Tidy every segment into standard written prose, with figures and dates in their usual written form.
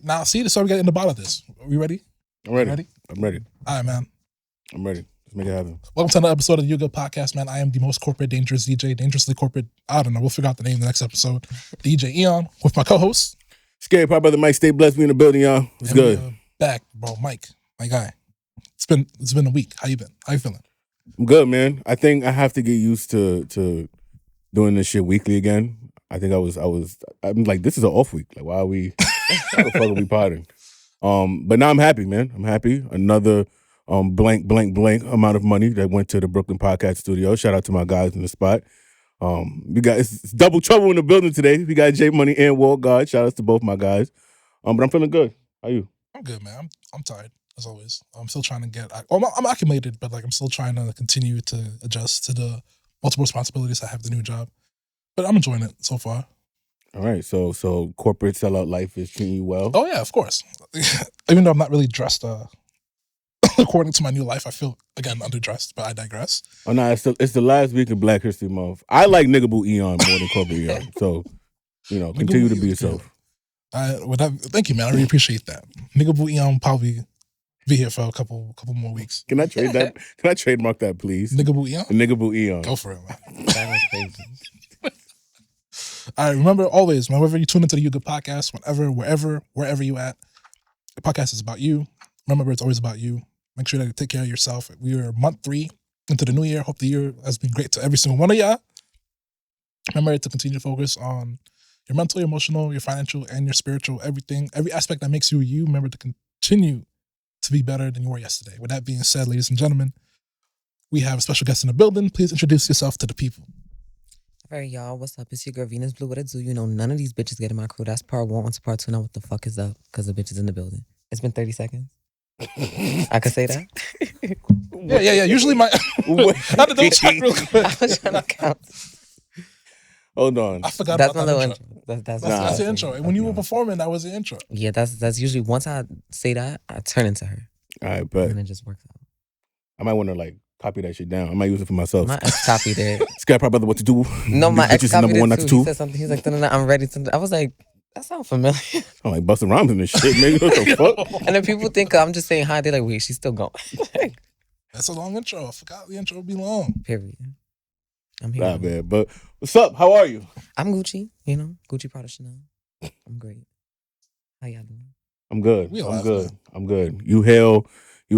Now, see, this is how we get in the bottom of this. Are we ready? I'm ready. Ready? I'm ready. All right, man. I'm ready. Let's make it happen. Welcome to another episode of the You Good Podcast, man. I am the most corporate, dangerous DJ, dangerously corporate. I don't know. We'll figure out the name in the next episode. DJ Eon with my co-host. Scary Pop Brother Mike, StayBlessed. We in the building, y'all. What's good? Back, bro. Mike, my guy. It's been a week. How you been? How you feeling? I'm good, man. I think I have to get used to doing this shit weekly again. I think I'm like, this is an off week. Like, why the fuck are we potting? But now I'm happy, man. I'm happy. Another blank amount of money that went to the Brooklyn Podcast Studio. Shout out to my guys in the spot. We got it's double trouble in the building today. We got J Money and Walt God. Shout outs to both my guys. But I'm feeling good. How you? I'm good, man. I'm tired as always. I'm still trying to get. I'm acclimated, but like I'm still trying to continue to adjust to the multiple responsibilities I have. The new job, but I'm enjoying it so far. All right, so corporate sellout life is treating you well. Oh yeah, of course. Even though I'm not really dressed according to my new life, I feel again underdressed. But I digress. Oh no, it's the last week of Black History Month. I like Nigga Boo Eon more than corporate Eon. So continue to be yourself. Thank you, man. I really appreciate that. Nigga Boo Eon will probably be here for a couple more weeks. Can I trade that? Can I trademark that, please? Nigga Boo Eon? Nigga Boo Eon. Go for it, man. That was crazy. All right, remember always, man, whenever you tune into the You Good Podcast, wherever you at, the podcast is about you. Remember, it's always about you. Make sure that you take care of yourself. We are month 3 into the new year. Hope the year has been great to every single one of y'all. Remember to continue to focus on your mental, your emotional, your financial, and your spiritual, everything, every aspect that makes you you. Remember to continue to be better than you were yesterday. With that being said, ladies and gentlemen, we have a special guest in the building. Please introduce yourself to the people. All right, y'all, what's up? It's your girl, Venus Blue. What it do? You know, none of these bitches get in my crew. That's part 1. On to part 2. Now what the fuck is up? Because the bitch is in the building. It's been 30 seconds. I could say that? Yeah. Usually my... I had to double check real quick. I was trying to count. Hold on. I forgot that's about my that little intro. intro. That's the intro. And when you were performing, that was the intro. Yeah, that's usually, once I say that, I turn into her. All right, but and it just works out. I might want to like copy that shit down. I might use it for myself. My ex copied it. Scary Pop Brother, what to do? No, my ex copied number 1, it not too. 2. He said something. He's like, no, I'm ready to... I was like, that sounds familiar. I'm like busting rhymes in this shit, nigga. What the fuck? And then people think I'm just saying hi. They're like, wait, she's still going. That's a long intro. I forgot the intro would be long. Period. I'm here. Nah, man. But what's up? How are you? I'm Gucci. You know, Gucci, Prada, Chanel. I'm great. How y'all doing? I'm good. I'm good. Man. I'm good. You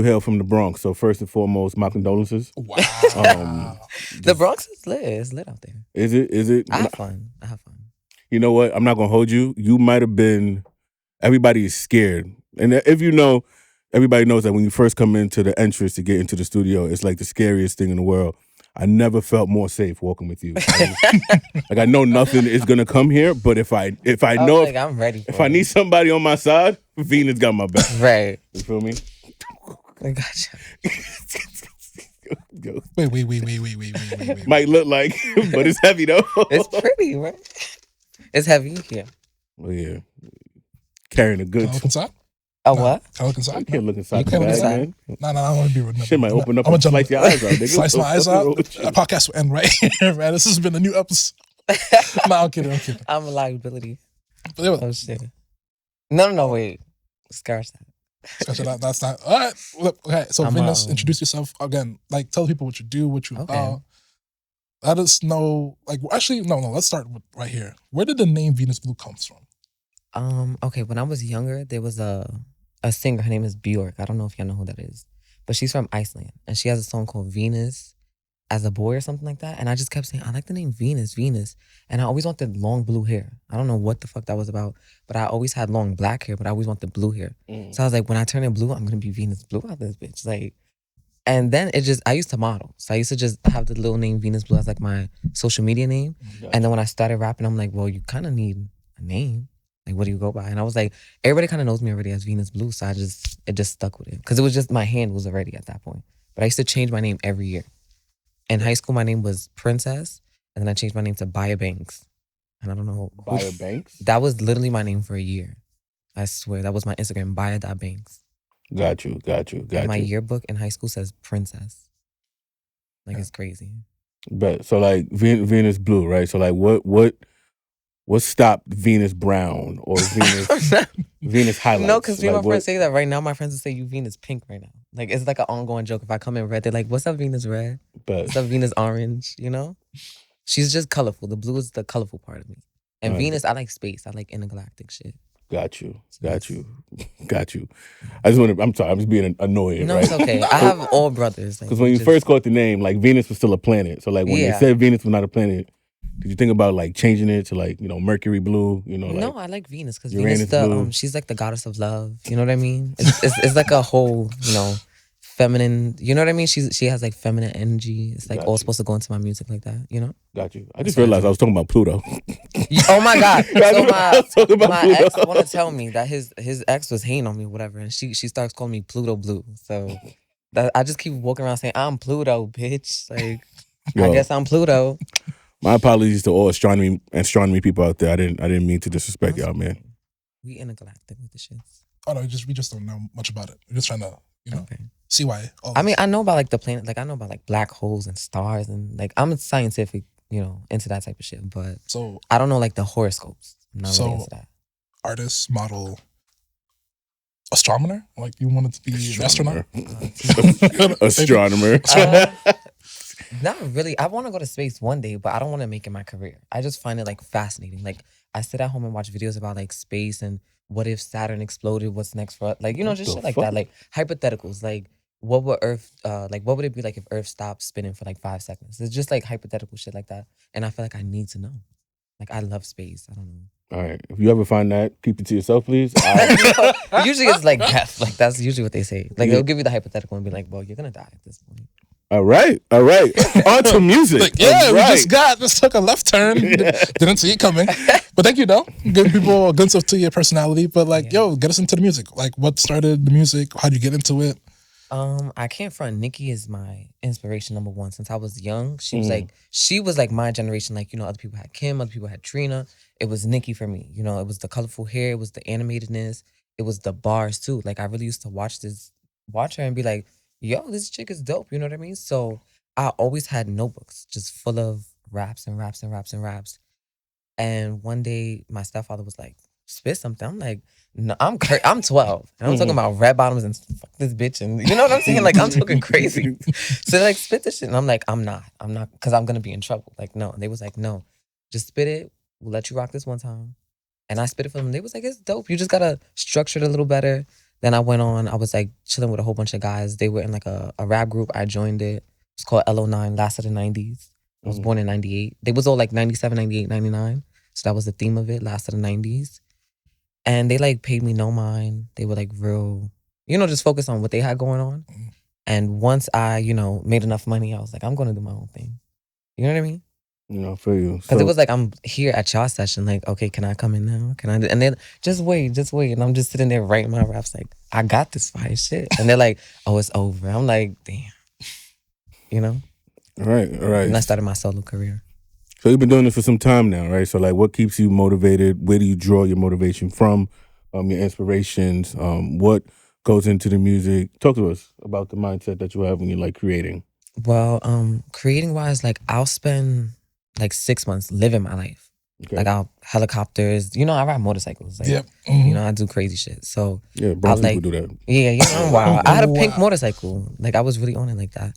hail from the Bronx. So first and foremost, my condolences. Wow. The Bronx is lit. It's lit out there. Is it? I have fun. You know what? I'm not gonna hold you. You might have been. Everybody is scared, and if you know, everybody knows that when you first come into the entrance to get into the studio, it's like the scariest thing in the world. I never felt more safe walking with you. Like I know nothing is gonna come here, but if I know, like, I'm ready. If I need somebody on my side, Venus got my back. Right. You feel me? I gotcha. Wait. Might look like, but it's heavy though. It's pretty, right? It's heavy. Yeah. Oh yeah. Carrying a good. Can I look inside? What? Can I look inside? You can't look inside. You can't look inside. Man. No, I want to be rude. Shit might open up and slice your eyes out. Nigga. Slice my eyes out. The podcast will end right here, man. This has been a new episode. No, I'm kidding. I'm a liability. Oh shit. No, wait. Scratch that. That's not. All right. Look, okay. So, Venus, introduce yourself again. Like, tell people what you do, what you are. Let us know. Like, actually, no. Let's start with right here. Where did the name Venus Blue come from? Okay. When I was younger, there was a singer. Her name is Bjork. I don't know if y'all know who that is, but she's from Iceland, and she has a song called Venus as a boy or something like that. And I just kept saying, I like the name Venus. And I always wanted long blue hair. I don't know what the fuck that was about, but I always had long black hair, but I always wanted blue hair. So I was like, when I turn it blue, I'm going to be Venus Blue out this bitch. Like, and then I used to model. So I used to just have the little name Venus Blue as like my social media name. Gotcha. And then when I started rapping, I'm like, well, you kind of need a name. Like, what do you go by? And I was like, everybody kind of knows me already as Venus Blue. So it just stuck with it. Because it was just, my hand was already at that point. But I used to change my name every year. In high school, my name was Princess, and then I changed my name to Baya Banks. And I don't know. Baya Banks? That was literally my name for a year. I swear. That was my Instagram, Baya.Banks. Got you. And my yearbook in high school says Princess. Like, it's crazy. But so, like, Venus Blue, right? So, like, what what stopped Venus Brown or Venus Highlights? No, because me and my what- friends say that right now. My friends will say you Venus pink right now. Like it's like an ongoing joke. If I come in red, they're like, "What's up, Venus red? but What's up, Venus orange?" You know, she's just colorful. The blue is the colorful part of me. And Alright. Venus, I like space. I like intergalactic shit. got you. So that's- I just want to. I'm sorry. I'm just being annoying. No, right? it's okay. I have all brothers. Because when you first caught the name, like Venus was still a planet. So like when they Yeah. said Venus was not a planet, did you think about like changing it to like Mercury blue? Like, no, I like Venus because Uranus Venus, blue. she's like the goddess of love. You know what I mean? It's like a whole, feminine. You know what I mean? She has like feminine energy. It's like Got all you. supposed to go into my music like that. You know? Got you. I just realized I was talking about Pluto. Oh my god! So I was talking about my Pluto. ex want to tell me that his ex was hating on me, or whatever, and she starts calling me Pluto Blue. So I just keep walking around saying I'm Pluto, bitch. Like Yo, I guess I'm Pluto. my apologies to all astronomy people out there. I didn't mean to disrespect y'all, man. We intergalactic with the shits. Oh no, we just don't know much about it. We're just trying to, Okay. see why. all I mean, this. I know about like the planet, like I know about like black holes and stars, and like I'm scientific, into that type of shit. But So I don't know like the horoscopes. I'm not really So- into that. artist, model, astronomer. Like you wanted to be an astronaut. Astronomer. Not really. I want to go to space one day, but I don't want to make it my career. I just find it like fascinating. Like I sit at home and watch videos about like space and what if Saturn exploded? What's next for like What just the shit like fuck? that. Like hypotheticals. Like what would Earth what would it be like if Earth stopped spinning for like 5 seconds? It's just like hypothetical shit like that. And I feel like I need to know. Like I love space. I don't know. All right. If you ever find that, keep it to yourself, please. Usually it's like death. Like that's usually what they say. Like Yeah. they'll give you the hypothetical and be like, well, you're gonna die at this point. All right. On to music. Like, yeah, All we right. just took a left turn. Didn't see it coming. But thank you, though. Give people a glimpse of to your personality. But like, yo, get us into the music. Like, what started the music? How'd you get into it? I can't front. Nikki is my inspiration number one since I was young. She was like my generation. Like, other people had Kim, other people had Trina. It was Nikki for me. It was the colorful hair, it was the animatedness, it was the bars too. Like I really used to watch her and be like, yo, this chick is dope. You know what I mean? So I always had notebooks just full of raps and raps and raps and raps. And one day my stepfather was like, spit something. I'm like, no, I'm 12. And I'm talking about red bottoms and fuck this bitch. And you know what I'm saying? Like, I'm talking crazy. So they're like, spit this shit. And I'm like, I'm not, because I'm going to be in trouble. Like, no. And they was like, no, just spit it. We'll let you rock this one time. And I spit it for them. They was like, it's dope. You just got to structure it a little better. Then I went on. I was like chilling with a whole bunch of guys. They were in like a rap group. I joined it. It's called LO9, Last of the 90s. I was born in 98. They was all like 97, 98, 99. So that was the theme of it, Last of the 90s. And they like paid me no mind. They were like real, just focused on what they had going on. And once I, made enough money, I was like, I'm going to do my own thing. You know what I mean? For you. Because it was like, I'm here at y'all session. Like, okay, can I come in now? Can I? And then just wait. And I'm just sitting there writing my raps like, I got this fire shit. And they're like, oh, it's over. I'm like, damn. All right. And I started my solo career. So you've been doing this for some time now, right? So like, what keeps you motivated? Where do you draw your motivation from? Your inspirations? What goes into the music? Talk to us about the mindset that you have when you're like creating. Well, creating wise, like I'll spend like 6 months living my life. Okay. Like I'll helicopters, I ride motorcycles. Like, Yep. I do crazy shit. So Yeah, Bronx I like- people do that. yeah, I'm wild. I had a pink Wow. motorcycle. Like I was really on it like that.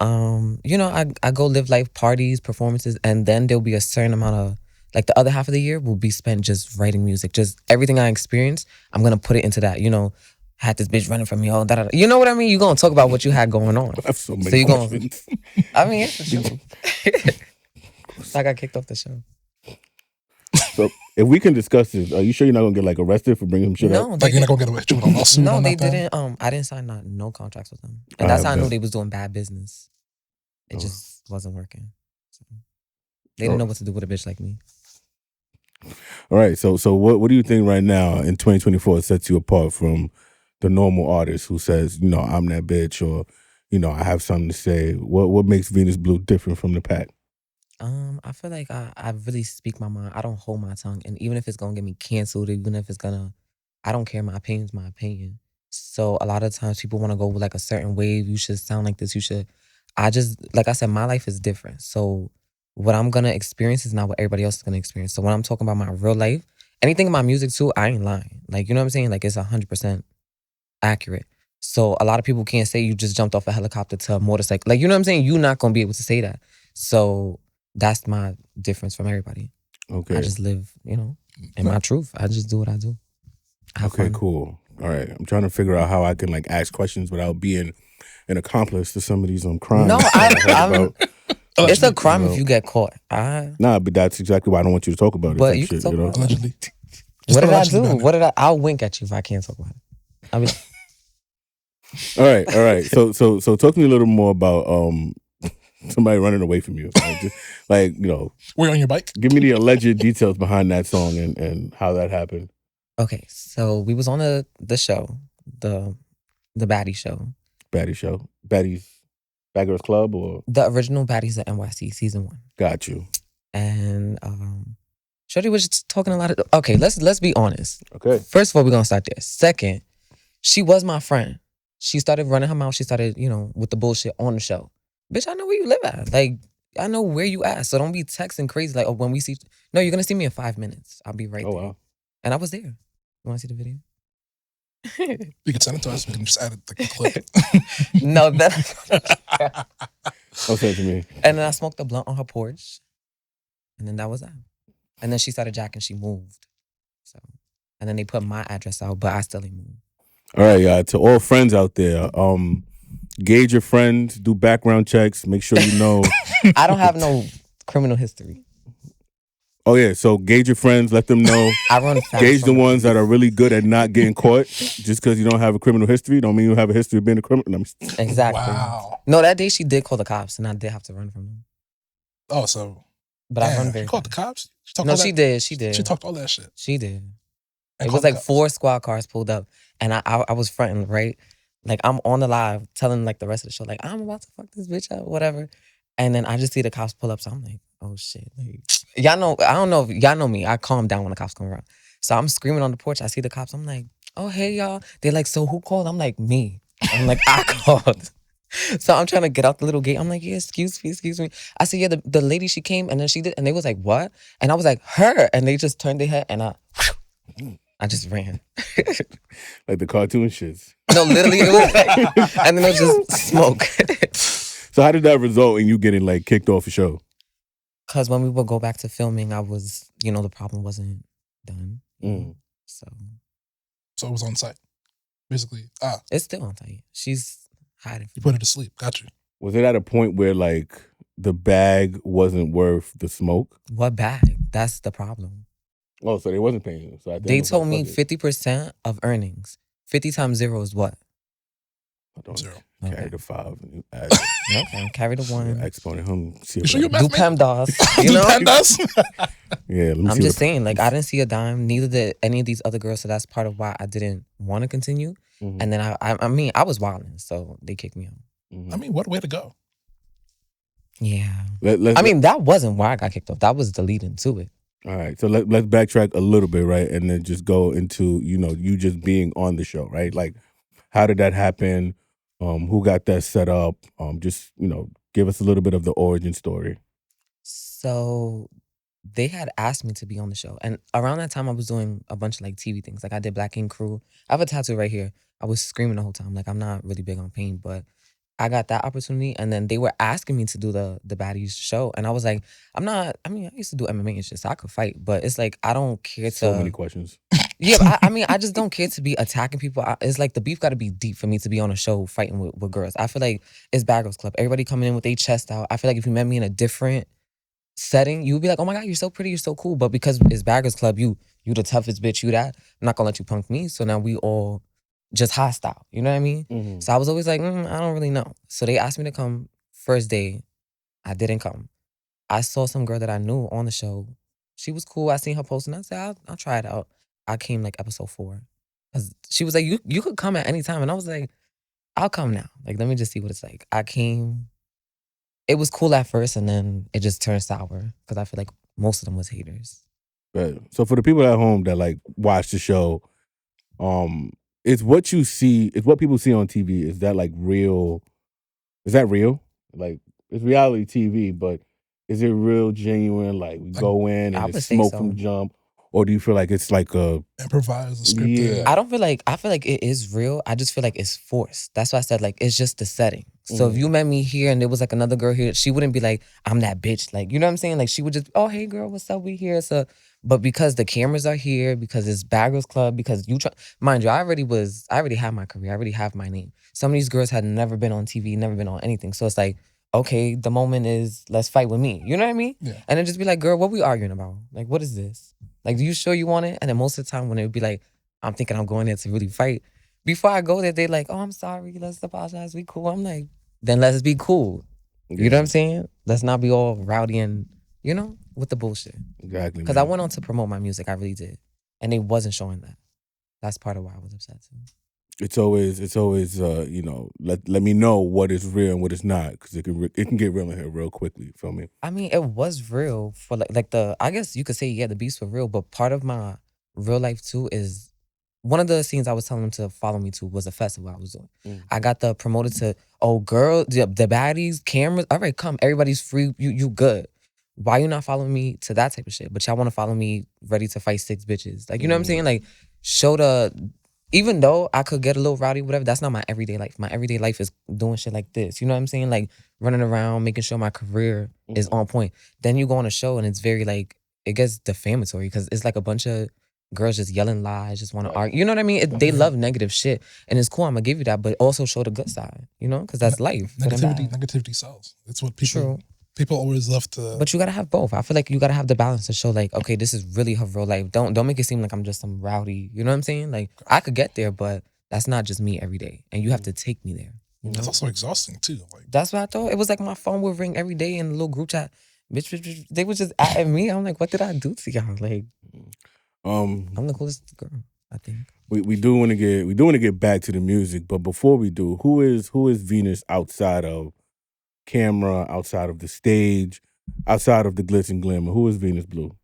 I go live life, parties, performances, and then there'll be a certain amount of like the other half of the year will be spent just writing music. Just everything I experienced, I'm gonna put it into that. Had this bitch running from me, oh, da. You know what I mean? You're gonna talk about what you had going on. I have so many So you gonna- questions. I mean, it's the truth. I got kicked off the show. So if we can discuss this, are you sure you're not gonna get like arrested for bringing some shit up? No, Like you're not gonna get away with a lawsuit. no, on they that thing? didn't. I didn't sign no contracts with them, and that's how I knew bet. they was doing bad business. It Oh. just wasn't working. So, they didn't know what to do with a bitch like me. All right. So what do you think right now in 2024 sets you apart from the normal artist who says, I'm that bitch, or, I have something to say? What makes Venus Blue different from the pack? I feel like I really speak my mind. I don't hold my tongue, and even if it's gonna get me canceled, even if it's gonna, I don't care. My opinion's my opinion. So a lot of times people want to go with like a certain wave. You should sound like this. You should. I just, like I said, my life is different. So what I'm gonna experience is not what everybody else is gonna experience. So when I'm talking about my real life, anything in my music too, I ain't lying. Like, you know what I'm saying? Like, it's 100% accurate. So a lot of people can't say you just jumped off a helicopter to a motorcycle. Like, you know what I'm saying? You're not gonna be able to say that. So that's my difference from everybody. Okay. I just live, you know, in my truth. I just do what I do. Have Okay, fun. cool. All right. I'm trying to figure out how I can like ask questions without being an accomplice to some of these crimes. No, that I heard about. It's a crime You know. if you get caught. Nah, but that's exactly why I don't want you to talk about it. But type you shit, can talk you know? about it. Allegedly. What did I allegedly do? behind it. What did I? I'll wink at you if I can't talk about it. I'll be All right. So talk to me a little more about somebody running away from you. Like, you know, Were you on your bike? give me the alleged details behind that song and how that happened. Okay, so we was on the show, the Baddie show, Baddie show, Baddie's Bad Girls Club, or the original Baddies at NYC season 1, got you. and Shorty was just talking a lot of. Okay, let's be honest. Okay. First of all, we're gonna start there. Second, she was my friend. She started running her mouth. She started, you know, with the bullshit on the show. Bitch, I know where you live at. Like, I know where you at. So don't be texting crazy. Like, oh, when we see, no, you're gonna see me in 5 minutes. I'll be right Oh there. wow. And I was there. You want to see the video? You can send it to us. We can just add it, the clip. No, that. Don't say it to me. And then I smoked a blunt on her porch, and then that was that. And then she started jacking. She moved. So, and then they put my address out, but I still ain't moved. All right, y'all. To all friends out there, gauge your friends, do background checks, make sure you know. I don't have no criminal history. Oh yeah, so gauge your friends, let them know. I run fast. Gauge the from ones that are really good at not getting caught. Just because you don't have a criminal history, don't mean you have a history of being a criminal. Exactly. Wow. No, that day she did call the cops, and I did have to run from them. Oh, so. But I Damn, run very you called the fast. cops? She talked No, all she that- did. She did. She talked all that shit. She did. And It called was the like cops. 4 squad cars pulled up, and I was fronting, right? Like, I'm on the live telling like the rest of the show, like, I'm about to fuck this bitch up, whatever. And then I just see the cops pull up, so I'm like, oh shit. Like, y'all know, I don't know if y'all know me. I calm down when the cops come around. So I'm screaming on the porch. I see the cops. I'm like, oh, hey, y'all. They're like, so who called? I'm like, me. I'm like, I called. So I'm trying to get out the little gate. I'm like, yeah, excuse me. I said, yeah, the lady, she came, and then she did, and they was like, what? And I was like, her. And they just turned their head, and I just ran. Like the cartoon shits. No, literally, it was like, and then it was just smoke. So how did that result in you getting like kicked off the show? Because when we would go back to filming, I was, you know, the problem wasn't done. So So it was on site. Basically. it's still on tight. She's hiding. You put her to sleep. Got you. Was it at a point where like the bag wasn't worth the smoke? What bag? That's the problem. Oh, so they wasn't paying you. So They told me 50% of earnings. 50 times 0 is what? I don't 0. carry Okay. the 5 and you add Okay, carry the 1. exponent. See You sure you're Do math major? PEMDAS. You Do know? PEMDAS? Yeah, let me I'm see just what- saying, like, I didn't see a dime. Neither did any of these other girls. So that's part of why I didn't want to continue. Mhm. And then I mean, I was wilding, so they kicked me out. Mhm. I mean, what a way to go. Yeah. Let's- I mean, that wasn't why I got kicked off. That was the lead into it. all right. So let's backtrack a little bit, right? And then just go into, you know, you just being on the show, right? Like, how did that happen? Who got that set up? Just, you know, give us a little bit of the origin story. So they had asked me to be on the show. And around that time, I was doing a bunch of like TV things. Like I did Black Ink Crew. I have a tattoo right here. I was screaming the whole time. Like, I'm not really big on pain, but I got that opportunity. And then they were asking me to do the Baddies show. And I was like, I used to do MMA and shit, so I could fight. But it's like, I don't care to. So many questions. Yeah, but I just don't care to be attacking people. It's like the beef got to be deep for me to be on a show fighting with girls. I feel like it's Bad Girls Club. Everybody coming in with their chest out. I feel like if you met me in a different setting, you would be like, oh my God, you're so pretty, you're so cool. But because it's Bad Girls Club, you the toughest bitch, you that. I'm not gonna let you punk me. So now we all just hostile. You know what I mean? Mhm. So I was always like, I don't really know. So they asked me to come first day. I didn't come. I saw some girl that I knew on the show. She was cool. I seen her post and I said, I'll try it out. I came like episode 4. 'Cause she was like, you could come at any time. And I was like, I'll come now. Like, let me just see what it's like. I came. It was cool at first and then it just turned sour because I feel like most of them was haters. Right. So for the people at home that like watch the show, it's what you see, it's what people see on TV. Is that like real? Is that real? Like, it's reality TV, but Is it real genuine? Like we go in I and would it's say smoke so. from jump, or do you feel like it's like a Improvised, scripted. Yeah. I don't feel like, I feel like it is real. I just feel like it's forced. That's why I said like it's just the setting. So if you met me here and there was like another girl here, she wouldn't be like, I'm that bitch. Like, you know what I'm saying? Like she would just, oh hey girl, what's up? We here. So but because the cameras are here, because it's Bad Girls Club, because you try, mind you, I already have my career. I already have my name. Some of these girls had never been on TV, never been on anything. So it's like, okay, the moment is let's fight with me. You know what I mean? Yeah. And then just be like, girl, what we arguing about? Like, what is this? Like, do you sure you want it? And then most of the time when it would be like, I'm thinking I'm going there to really fight. Before I go there, they like, oh, I'm sorry, let's apologize, we cool. I'm like, then let's be cool. You know what I'm saying? Let's not be all rowdy and, you know, with the bullshit. Exactly. Because I went on to promote my music, I really did. And they wasn't showing that. That's part of why I was upset too. It's always you know, let me know what is real and what is not, because it can get real in here real quickly. You feel me? I mean, it was real for like the, I guess you could say, yeah, the beats were real, but part of my real life too is one of the scenes I was telling them to follow me to was a festival I was doing. I got the promoter to, oh girl, the baddies, cameras, all right, come, everybody's free, you good. Why you not following me to that type of shit? But y'all want to follow me ready to fight 6 bitches. Like, you know what I'm saying? Like, show the, even though I could get a little rowdy, whatever, that's not my everyday life. My everyday life is doing shit like this. You know what I'm saying? Like running around, making sure my career is on point. Then you go on a show and it's very like, it gets defamatory because it's like a bunch of girls just yelling lies, just want to argue. You know what I mean? They love negative shit. And it's cool, I'm going to give you that, but also show the good side, you know? Because that's life. Negativity sells. It's what people always love to. But you got to have both. I feel like you got to have the balance to show like, okay, this is really her real life. Don't make it seem like I'm just some rowdy, you know what I'm saying? Like I could get there, but that's not just me every day. And you have to take me there. You know? That's also exhausting too. Like that's what I thought. It was like my phone would ring every day in a little group chat. Bitch, they was just at me. I'm like, what did I do to y'all? Like, I'm the coolest girl, I think. We do want to get back to the music, but before we do, who is Venus outside of camera, outside of the stage, outside of the glitz and glamour? Who is Venus Blue?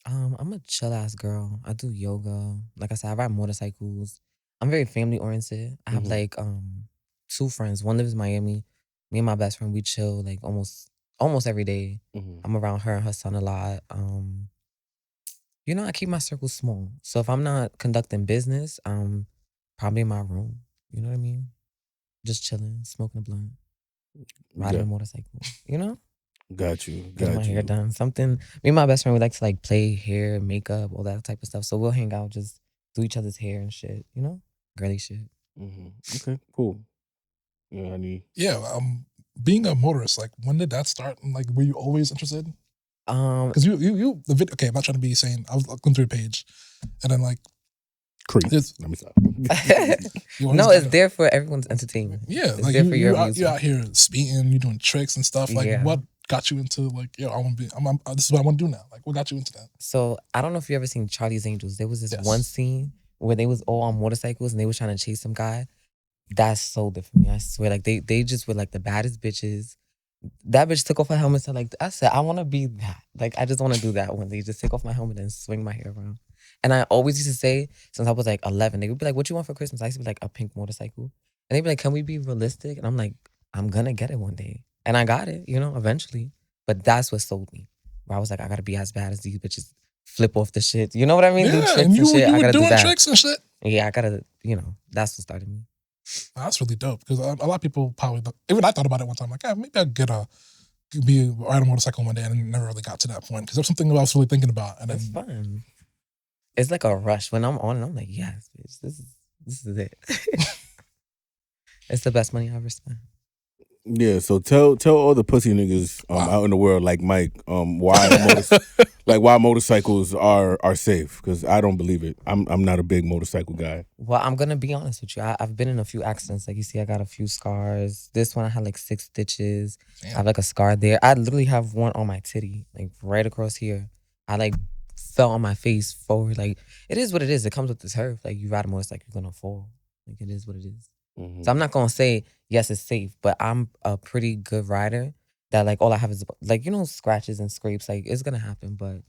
I'm a chill ass girl. I do yoga. Like I said, I ride motorcycles. I'm very family oriented. I have like 2 friends. One lives in Miami. Me and my best friend, we chill like almost every day. I'm around her and her son a lot. You know, I keep my circle small. So if I'm not conducting business, I'm probably in my room. You know what I mean? Just chilling, smoking a blunt, riding a motorcycle. You know? Got you. Getting my hair done. Something. Me and my best friend, we like to like play hair, makeup, all that type of stuff. So we'll hang out, just do each other's hair and shit. You know? Girly shit. Okay, cool. Yeah, being a motorist, like when did that start? And like, were you always interested? Because you the video. Okay, I'm not trying to be saying. I was looking through your page, and then like, creep. Let me stop. No, it's there for everyone's entertainment. Yeah, it's like there for your you're out here speeding, you're doing tricks and stuff. Like, what got you into like, yo, I want to be. This is what I want to do now. Like, what got you into that? So I don't know if you ever seen Charlie's Angels. There was this one scene where they was all on motorcycles and they was trying to chase some guy. That's so different. I swear, like they just were like the baddest bitches. That bitch took off her helmet and like I said, I want to be that. Like I just want to do that when they just take off my helmet and swing my hair around. And I always used to say, since I was like 11, they would be like, "What you want for Christmas?" I used to be like, "A pink motorcycle." And they'd be like, "Can we be realistic?" And I'm like, "I'm gonna get it one day." And I got it, you know, eventually. But that's what sold me. Where I was like, I gotta be as bad as these bitches. Flip off the shit. You know what I mean? Yeah, do tricks and you shit. were doing tricks and shit. Yeah, I gotta, you know, that's what started me. That's really dope because a lot of people probably, even I thought about it one time, like, yeah, maybe I'd ride a motorcycle one day, and never really got to that point because there's something I was really thinking about. And it's fun. It's like a rush when I'm on it. I'm like, yes, bitch, this is it. It's the best money I ever spent. Yeah, so tell all the pussy niggas out in the world like Mike why motorcycles are safe, because I don't believe it. I'm not a big motorcycle guy. Well, I'm gonna be honest with you. I've been in a few accidents. Like you see, I got a few scars. This one I had like 6 stitches. Damn. I have like a scar there. I literally have one on my titty, like right across here. I like fell on my face forward. Like it is what it is. It comes with the turf. Like you ride a motorcycle, you're gonna fall. Like it is what it is. So I'm not gonna say yes, it's safe, but I'm a pretty good rider that like all I have is like, you know, scratches and scrapes. Like it's gonna happen, but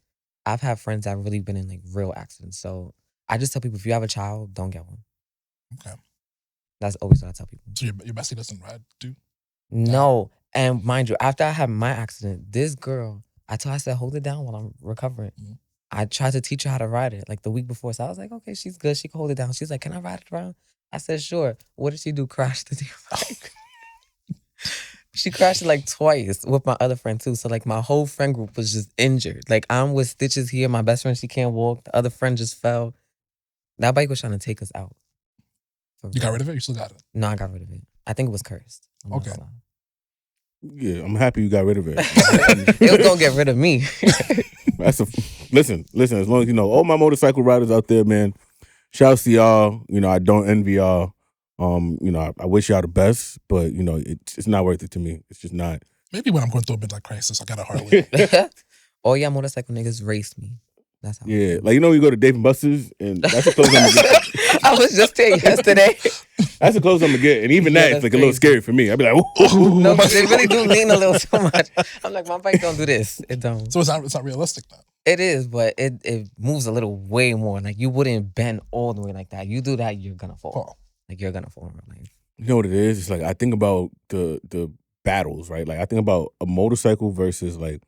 I've had friends that have really been in like real accidents. So I just tell people, if you have a child, don't get one. Okay. That's always what I tell people. So your bestie doesn't ride too? No. And mind you, after I had my accident, this girl, I told her, I said, hold it down while I'm recovering. Mhm. I tried to teach her how to ride it like the week before. So I was like, okay, she's good. She can hold it down. She's like, can I ride it around? I said, sure. What did she do? Crash the damn bike. She crashed it like twice with my other friend too. So like my whole friend group was just injured. Like I'm with stitches here. My best friend, she can't walk. The other friend just fell. That bike was trying to take us out. You got rid of it? You still got it? No, I got rid of it. I think it was cursed. I'm not Okay. gonna lie. Yeah, I'm happy you got rid of it. It was gonna get rid of me. Listen. As long as you know, all my motorcycle riders out there, man. Shouts to y'all. You know, I don't envy y'all. You know, I wish y'all the best, but you know, it's not worth it to me. It's just not. Maybe when I'm going through a midlife crisis, I got a Harley. All y'all motorcycle niggas race me. That's how. Yeah, like you know, you go to Dave and Buster's, and that's the clothes I'm gonna get. I was just there yesterday. That's the clothes I'm gonna get, and even Yeah, that, it's that's like a little crazy. scary for me. I'd be like, ooh. No, but they really do lean a little too much. I'm like, my bike don't do this. It don't. So it's not realistic then. It is, but it moves a little way more. Like you wouldn't bend all the way like that. You do that, you're gonna fall. Paul. Like you're gonna fall in real life. You know what it is? It's like I think about the battles, right? Like I think about a motorcycle versus like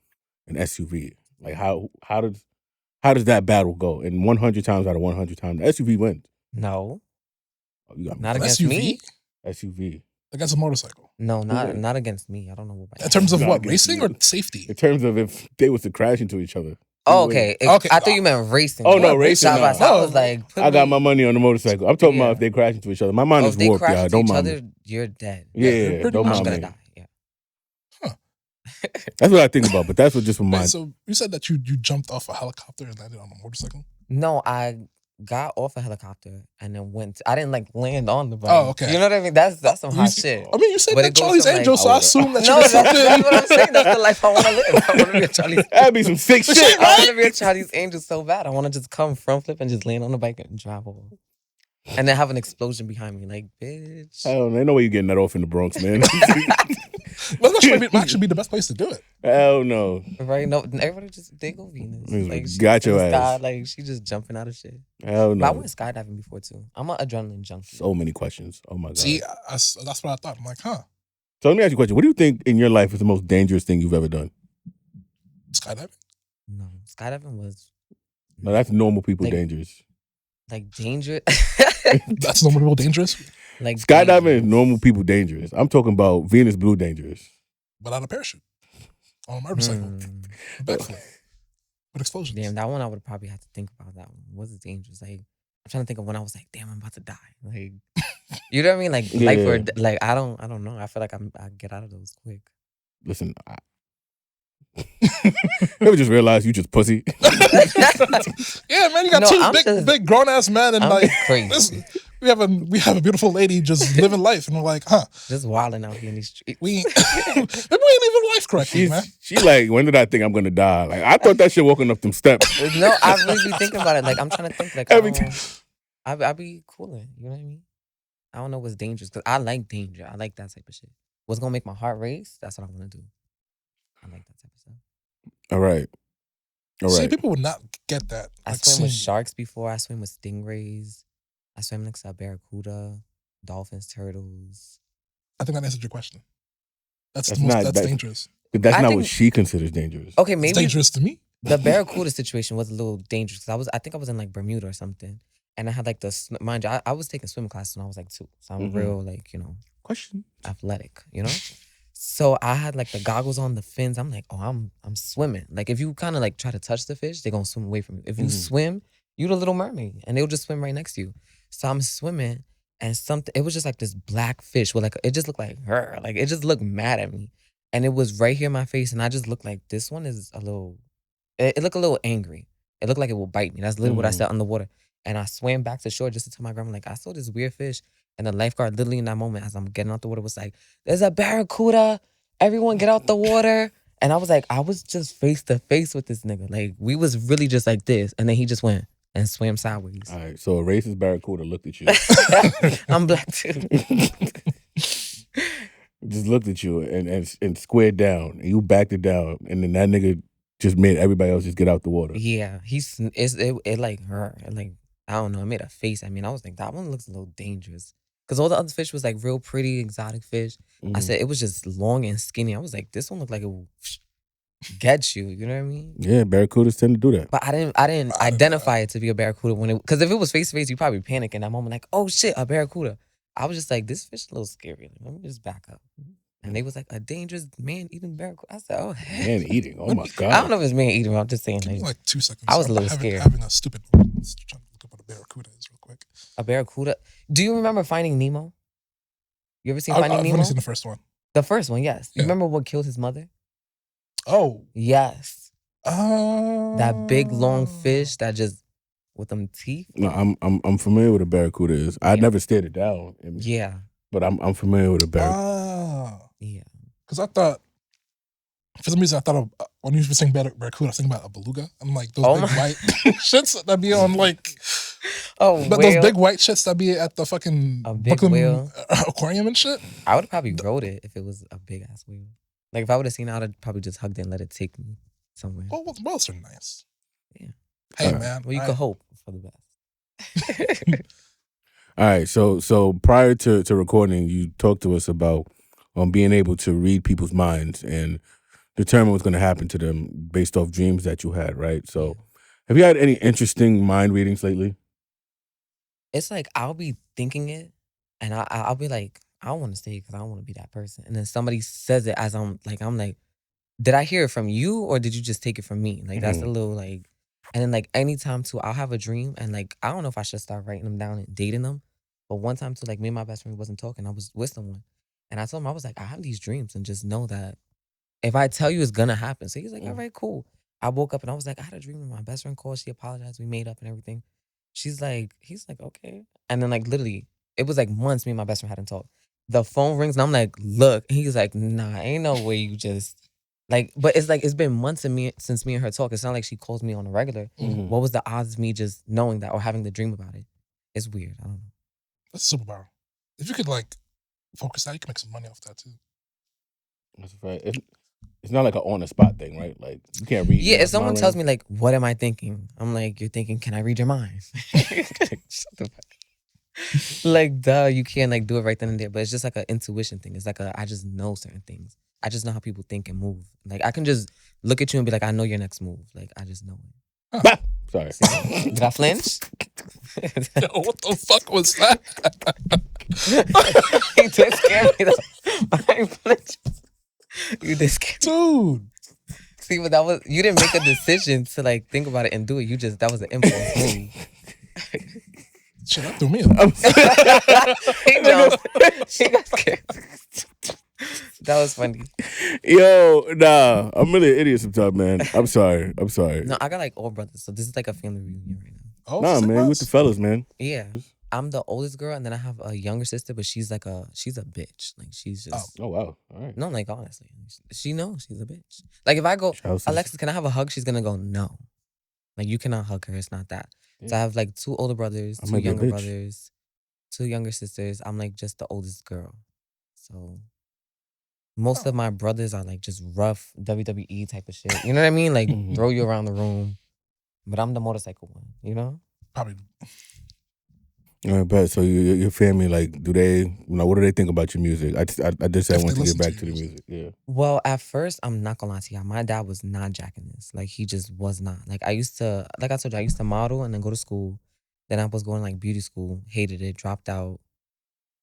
an SUV. Like how does that battle go? And 100 times out of 100 times, the SUV wins. No, Oh, you got me. not An against SUV? me. SUV. Against a motorcycle. No, Okay. not against me. I don't know what bike. In terms of Not what? against Racing you. or safety? In terms of if they was to crash into each other. Oh, who okay. wins? Okay. I thought you meant racing. Oh, no, What? racing, Side by no. side. I No. was like, put I got me- my money on the motorcycle. I'm talking about Yeah. if they crash into each other. My mind Oh, is if they warped, crash y'all. into Don't each mind other, me. you're dead. Yeah, you're pretty don't much I'm mind gonna me. die. Yeah. That's what I think about, but that's what just from Wait, mine. so you said that you jumped off a helicopter and landed on a motorcycle? No, I got off a helicopter and then went. I didn't like land on the bike. Oh, okay. You know what I mean? That's some You hot s- shit. I mean, you said But that it goes Charlie's from, like, Angel, so I assume that No, you did that's something. what I'm saying. That's the life I want to live. I want to be a Charlie's. That'd be some sick Shit, shit. I want to be a Charlie's Angel so bad. I want to just come front flip and just land on the bike and drive over, and then have an explosion behind me. Like, bitch. I don't know. Ain't no way you getting that off in the Bronx, man. Well, that might actually be the best place to do it. Hell no. Right? No, everybody just they go Venus. Niggas Like she got in your the sky, ass. like she just jumping out of shit. Hell But I no. went skydiving before too. I'm an adrenaline junkie. So many questions. Oh my God. See, that's what I thought. I'm like, huh? So let me ask you a question. What do you think in your life is the most dangerous thing you've ever done? Skydiving? No, skydiving was No, that's normal people Like- dangerous. like dangerous. That's normal people dangerous, Like Skydiving is dangerous. normal people dangerous. I'm talking about Venus Blue dangerous. without a parachute. On a motorcycle. A backflip. With explosions. Damn, that one I would probably have to think about. That one was it dangerous? Like I'm trying to think of when I was like, damn, I'm about to die. Like, you know what I mean? Like life or Yeah. like I don't know. I feel like I get out of those quick. Listen, Never just realized you just pussy. Yeah, man, you got No, two I'm big, just- big grown ass men, and I'm like just crazy. this, we have a beautiful lady just living life, and we're like, huh? Just wilding out here in these streets. We maybe we ain't living life correctly, man. She like, when did I think I'm gonna die? Like I thought that shit walking up them steps. No, I really be thinking about it. Like I'm trying to think. Like Every I be cooling. You know what I mean? I don't know what's dangerous because I like danger. I like that type of shit. What's gonna make my heart race? That's what I want to do. I like that type of stuff. All right. All See, right. people would not get that. I Like, swim with seeing- sharks before. I swim with stingrays. I swim next to a barracuda, dolphins, turtles. I think that answered your question. That's That's the most, not- that's that- dangerous. But that's I not think- what she considers dangerous. Okay, It's maybe dangerous to me. the barracuda situation was a little dangerous because I think I was in like Bermuda or something, and I had like mind you, I was taking swim class when I was like 2, so I'm Mhm. real like Question. athletic, So I had like the goggles on, the fins. I'm like, oh, I'm swimming. Like if you kind of like try to touch the fish, they're gonna swim away from you. If you Mhm. swim, you the little mermaid, and they'll just swim right next to you. So I'm swimming, and it was just like this black fish with like it just looked like her, like it just looked mad at me, and it was right here in my face, and I just looked like this one is a little. It looked a little angry. It looked like it will bite me. That's literally what I Mhm. said underwater. And I swam back to shore just to tell my grandma, like, I saw this weird fish. And the lifeguard literally in that moment, as I'm getting out the water, was like, there's a barracuda. Everyone get out the water. And I was like, I was just face to face with this nigga. Like, we was really just like this. And then he just went and swam sideways. All right. So a racist barracuda looked at you. I'm black too. Just looked at you and squared down. And you backed it down. And then that nigga just made everybody else just get out the water. Yeah, it like her. Like, I don't know. It made a face at me. And I was like, that one looks a little dangerous. Because all the other fish was like real pretty, exotic fish. I Mhm. said it was just long and skinny. I was like, this one looked like it will get you. You know what I mean? Yeah, Barracudas tend to do that. But I didn't identify it to be a barracuda because if it was face to face, you probably panic in that moment, like, oh shit, a barracuda. I was just like, this fish a little scary. Let me just back up. And they was like, a dangerous man eating barracuda. I said, oh, Man eating. Oh my god. I don't know if it's man eating. I'm just saying. Give me like 2 seconds. I was a little having, scared. Having a stupid moment. Let's try to look up what a barracuda is real quick. A barracuda. Do you remember Finding Nemo? You ever seen Finding I've Nemo? only seen the first one. The first one, yes. You Yeah. remember what killed his mother? Oh. Yes. That big long fish that just with them teeth. No, I'm familiar with a barracuda is. I never stared it down. Yeah. But I'm familiar with a barracuda. Yeah. Because I thought, for some reason, I thought of, when you were saying barracuda, I was thinking about a beluga. I'm like, those big white shits that be on like, but whale. those big white shits that be at the fucking A big Brooklyn whale. aquarium and shit. I would have probably rode it if it was a big ass whale. Like if I would have seen it, I would have probably just hugged it and let it take me somewhere. Well, whales are nice. Yeah. Hey, man. Well, you could hope for the best. All right, so prior to recording, you talked to us about being able to read people's minds and determine what's going to happen to them based off dreams that you had, right? So, have you had any interesting mind readings lately? It's like I'll be thinking it, and I'll be like, I don't want to say it because I don't want to be that person. And then somebody says it as I'm like, did I hear it from you or did you just take it from me? Like that's a little like, and then like anytime too, I'll have a dream and like I don't know if I should start writing them down and dating them. But one time too, like me and my best friend wasn't talking. I was with someone, and I told him I was like, I have these dreams and just know that if I tell you, it's gonna happen. So he's like, all right, cool. I woke up and I was like, I had a dream and my best friend called. She apologized. We made up and everything. He's like, okay. And then like literally, it was like months me and my best friend hadn't talked. The phone rings and I'm like, look. And he's like, nah, ain't no way you just like. But it's like it's been months since me and her talk. It's not like she calls me on a regular. What was the odds of me just knowing that or having the dream about it? It's weird. I don't know. That's a superpower. If you could like focus that, you can make some money off that too. That's right. It's not like an on the spot thing, right? Like you can't read. Yeah, if someone tells me like, what am I thinking? I'm like, you're thinking, can I read your mind? Shut the fuck. Like, duh, you can't like do it right then and there. But it's just like an intuition thing. It's like I just know certain things. I just know how people think and move. Like I can just look at you and be like, I know your next move. Like I just know it. Huh. Sorry. See? Did I flinch? Yo, what the fuck was that? You did scare me though. I ain't flinched. You did scare me. Dude. See, but that was, you didn't make a decision to like think about it and do it. That was an impulse move. Shit, that threw me He got scared. That was funny. Yo, nah, I'm really an idiot sometimes, man. I'm sorry. No, I got like all brothers, so this is like a family reunion right now. Oh, nah, man, with the fellas, man. Yeah. I'm the oldest girl, and then I have a younger sister, but she's a bitch. Like she's just. Oh wow, all right. No, like honestly, she knows she's a bitch. Like if I go, Alexis, can I have a hug? She's gonna go no. Like you cannot hug her. It's not that. Yeah. So I have like 2 older brothers, 2 younger brothers, 2 younger sisters. I'm like just the oldest girl. So most of my brothers are like just rough WWE type of shit. You know what I mean? Like throw you around the room. But I'm the motorcycle one. You know? Probably. All right, but so your family, like, do they, what do they think about your music? I just said I want to get back to the music. Yeah. Well, at first, I'm not gonna lie to you. My dad was not jacking this. Like, he just was not. Like, I told you, I used to model and then go to school. Then I was going like beauty school, hated it, dropped out.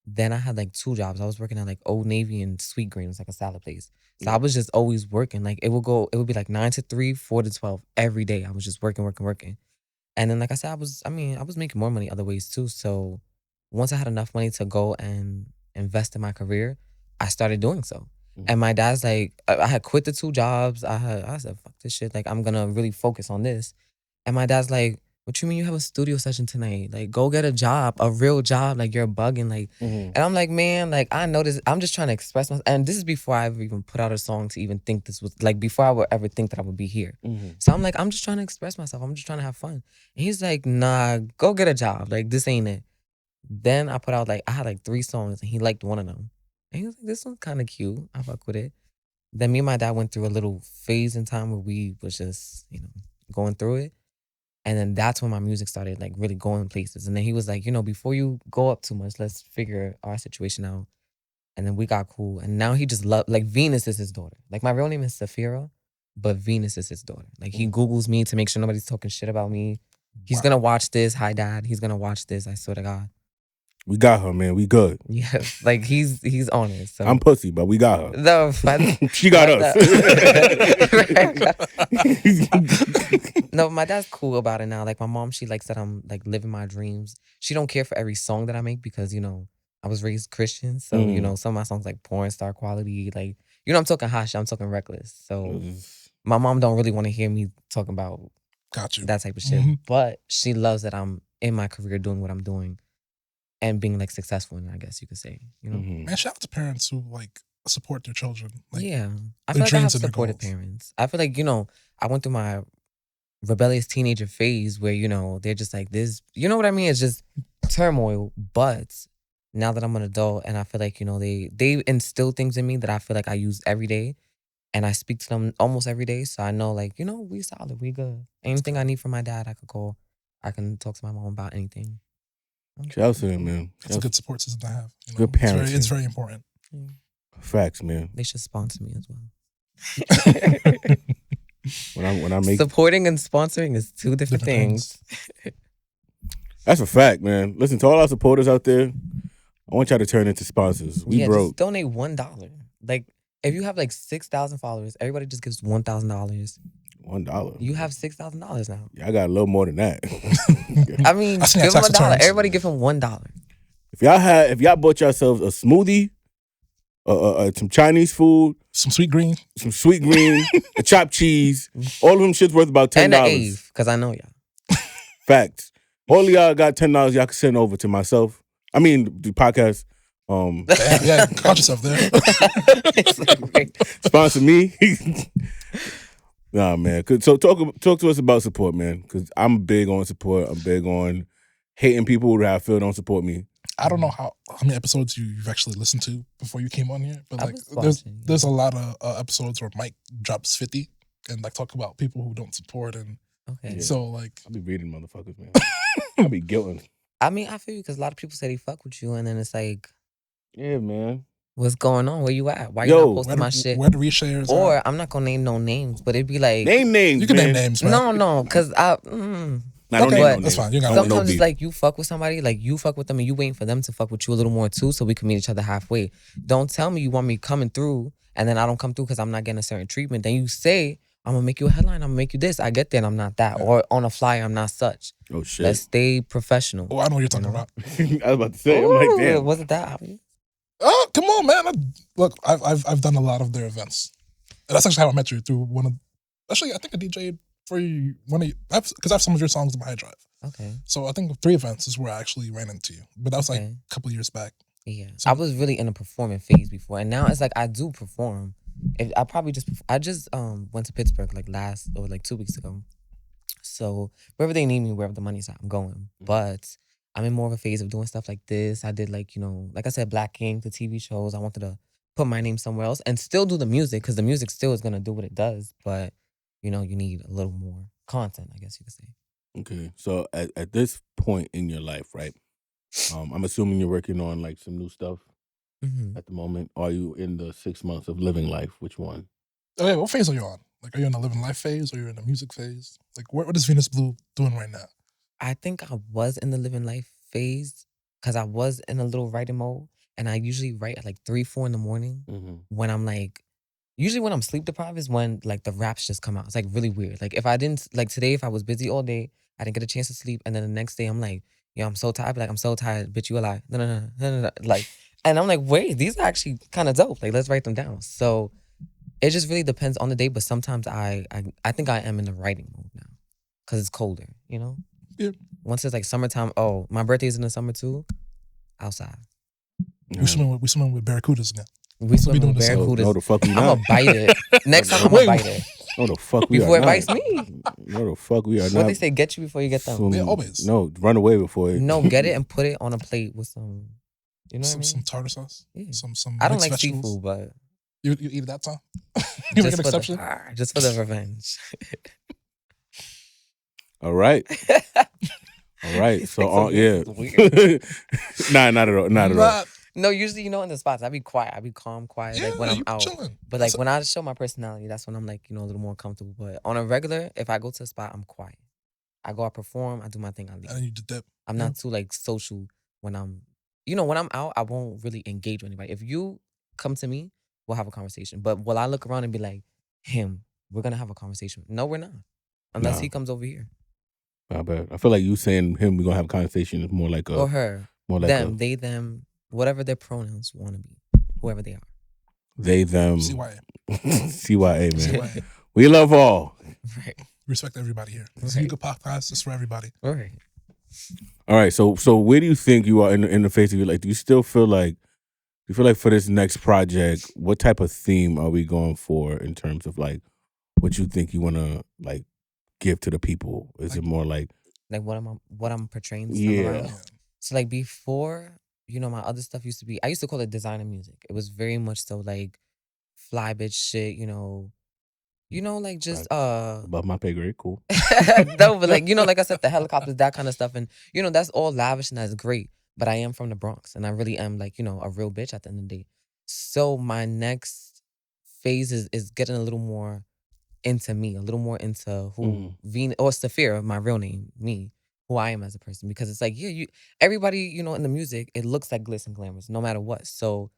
Then I had like 2 jobs. I was working at like Old Navy and Sweet Green. It was like a salad place. So I was just always working. Like, it would be like 9 to 3, 4 to 12 every day. I was just working. And then, like I said, I was making more money other ways too. So once I had enough money to go and invest in my career, I started doing so. And my dad's like, I had quit the 2 jobs. I said, fuck this shit. Like, I'm gonna really focus on this. And my dad's like, what you mean you have a studio session tonight? Like, go get a job, a real job. Like, you're bugging. Like, and I'm like, man, like, I know this. I'm just trying to express myself. And this is before I ever even put out a song to even think this was, like, before I would ever think that I would be here. So I'm like, I'm just trying to express myself. I'm just trying to have fun. And he's like, nah, go get a job. Like, this ain't it. Then I put out, like, I had, like, 3 songs, and he liked one of them. And he was like, this one's kind of cute. I fuck with it. Then me and my dad went through a little phase in time where we was just, going through it. And then that's when my music started like really going places. And then he was like, before you go up too much, let's figure our situation out. And then we got cool. And now he just loved, like Venus is his daughter. Like my real name is Safira, but Venus is his daughter. Like he Googles me to make sure nobody's talking shit about me. He's gonna watch this. Hi, Dad. He's gonna watch this. I swear to God. We got her, man. We good. Yeah, like he's on it. So I'm pussy, but we got her. no, She got us. No, my dad's cool about it now. Like my mom, she likes that I'm like living my dreams. She don't care for every song that I make because I was raised Christian, so some of my songs like porn star quality. Like I'm talking hot shit. I'm talking reckless. So my mom don't really want to hear me talking about that type of shit. Mm-hmm. But she loves that I'm in my career doing what I'm doing. And being like successful in it, I guess you could say. Man, shout out to parents who like support their children. Like, yeah, I feel like I have supportive parents. I feel like I went through my rebellious teenager phase where they're just like this. You know what I mean? It's just turmoil. But now that I'm an adult, and I feel like they instill things in me that I feel like I use every day, and I speak to them almost every day. So I know we solid, we good. Anything I need from my dad, I could call. I can talk to my mom about anything. Shout out to them, man. It's a good support system to have. Good parents. It's very important. Yeah. Facts, man. They should sponsor me as well. when I make supporting and sponsoring is two different things. That's a fact, man. Listen, to all our supporters out there, I want y'all to turn into sponsors. We broke. Just donate $1. Like if you have like 6,000 followers, everybody just gives $1,000. $1. You have $6,000 now. Yeah, I got a little more than that. I mean, give him $1. Everybody give him $1. If y'all bought yourselves a smoothie, some Chinese food, some sweet green, a chopped cheese, all of them shit's worth about $10. And an Ave, because I know y'all. Facts. All of y'all got $10 y'all can send over to myself. I mean, the podcast. Yeah, caught yourself there. Sponsor me. Nah, man. So talk to us about support, man. Because I'm big on support. I'm big on hating people that I feel don't support me. I don't know how many episodes you've actually listened to before you came on here, but like there's a lot of episodes where Mike drops 50 and like talk about people who don't support and so like I be reading motherfuckers, man. I be guilting. I mean, I feel you because a lot of people say they fuck with you, and then it's like, yeah, man. What's going on? Where you at? Why you not posting my shit? Where the reshares or are? I'm not gonna name no names, but it'd be like name names. You can name names, man. No, because that's fine. Sometimes it's like you fuck with somebody, like you fuck with them, and you waiting for them to fuck with you a little more too, so we can meet each other halfway. Don't tell me you want me coming through, and then I don't come through because I'm not getting a certain treatment. Then you say I'm gonna make you a headline. I'm gonna make you this. I get there, and I'm not that. Yeah. Or on a flyer, I'm not such. Oh shit. Let's stay professional. Oh, I know what you're talking about. I was about to say. I'm like, damn. Was it that obvious? Oh, come on, man! Look, I've done a lot of their events. And that's actually how I met you through one of. Actually, I think I DJ'd for you because I have some of your songs in my high drive. Okay. So I think 3 events is where I actually ran into you, but that was like a couple of years back. Yeah, so, I was really in a performing phase before, and now it's like I do perform. I just went to Pittsburgh like 2 weeks ago. So wherever they need me, wherever the money's at, I'm going. But I'm in more of a phase of doing stuff like this. I did like I said, Black King, the TV shows. I wanted to put my name somewhere else and still do the music because the music still is gonna do what it does. But you need a little more content, I guess you could say. Okay, so at this point in your life, right? I'm assuming you're working on like some new stuff at the moment. Are you in the 6 months of living life? Which one? Oh yeah, what phase are you on? Like, are you in the living life phase or you're in the music phase? Like, what is Venus Blue doing right now? I think I was in the living life phase because I was in a little writing mode, and I usually write at like 3, 4 in the morning when I'm like. Usually when I'm sleep deprived is when like the raps just come out. It's like really weird. Like if I didn't like today, if I was busy all day, I didn't get a chance to sleep, and then the next day I'm like, I'm so tired. Like I'm so tired, bitch. You a lie. No. Like, and I'm like, wait, these are actually kind of dope. Like let's write them down. So it just really depends on the day. But sometimes I think I am in the writing mode now because it's colder. Yeah. Once it's like summertime. Oh, my birthday's in the summer too. Outside. We swimming with Barracudas now. We swim with Barracudas. No, the fuck we I'm not. gonna bite it. Next time I'm gonna bite it. No, the fuck we before are it not. bites me. No, the fuck we are not. What they say, get you before you get them. Yeah, always. No, run away before it. No, get it and put it on a plate with some, some tartar sauce. Yeah. Some I don't like vegetables. seafood, but you eat it that time. You make an exception. Just for the revenge. All right. All right. So, yeah. Nah, not at all. Not at all. No, usually, in the spots, I be quiet. I be calm, quiet, like when I'm you be out. chilling. But like when I show my personality, that's when I'm like, a little more comfortable. But on a regular, if I go to a spot, I'm quiet. I go out, perform, I do my thing, I leave. And then you dip. I'm not too like social when I'm, when I'm out, I won't really engage with anybody. If you come to me, we'll have a conversation. But will I look around and be like, him, we're gonna have a conversation? No, we're not. Unless he comes over here. I bet. I feel like you saying him, we're gonna have a conversation is more like a or her, more like them, a they, them, whatever their pronouns want to be, whoever they are. they, them. CYA. CYA, man. CYA. We love all. Right. Respect everybody here. This is a good podcast. It's for everybody. Right. All right. So where do you think you are in the face of your life? Do you still feel like for this next project, what type of theme are we going for in terms of like what you think you want to like give to the people? Is it more like what I'm portraying this Yeah. time around? So like before, my other stuff used to be, I used to call it designer music. It was very much so like fly bitch shit, like just above my pay grade? Cool. no, but like like I said, the helicopters, that kind of stuff, and that's all lavish and that's great. But I am from the Bronx, and I really am like a real bitch at the end of the day. So my next phase is getting a little more into me, a little more into who Venus or Saphira, my real name, me, who I am as a person. Because it's like, everybody, in the music, it looks like glitz and glamours, no matter what. So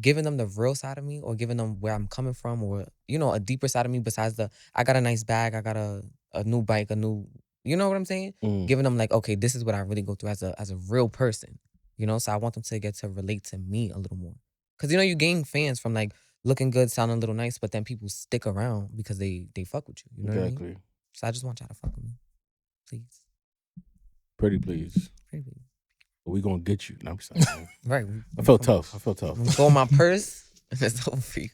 giving them the real side of me or giving them where I'm coming from or, a deeper side of me besides I got a nice bag, I got a new bike, a new, you know what I'm saying? Giving them like, okay, this is what I really go through as a real person, So I want them to get to relate to me a little more. Because, you gain fans from like looking good, sounding a little nice, but then people stick around because they fuck with you. You know what I mean? So I just want y'all to fuck with me. Please. Pretty please. Pretty please. We gonna get you. No, I'm sorry. Right. I felt tough. I'm gonna go in my purse and it's over for you.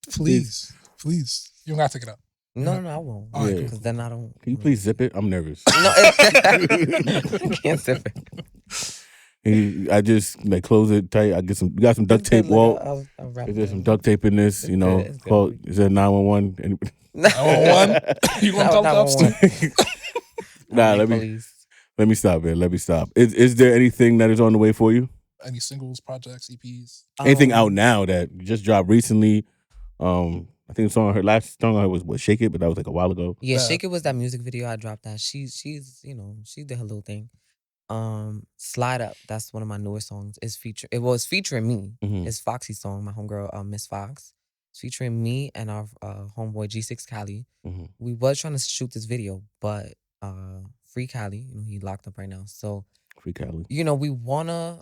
Please. You don't gotta take it out. No, I won't. All right, Because then I don't. Can you please zip it? I'm nervous. No, I can't zip it. I just like close it tight. We got some duct tape. Walt, there's some duct tape in this. It's Call. Is there 911? 911? You gonna call the cops? Nah, let me stop, man. Let me stop. Is there anything that is on the way for you? Any singles, projects, EPs? Anything out now that just dropped recently? I think her last song I heard was Shake It, but that was like a while ago. Yeah, Shake It was that music video I dropped. That she's she did her little thing. Slide Up, that's one of my newer songs. It was featuring me. It's Foxy's song, my homegirl Miss Fox. It's featuring me and our homeboy G6 Cali. We was trying to shoot this video, but Free Cali, he locked up right now. So Free Cali. We wanna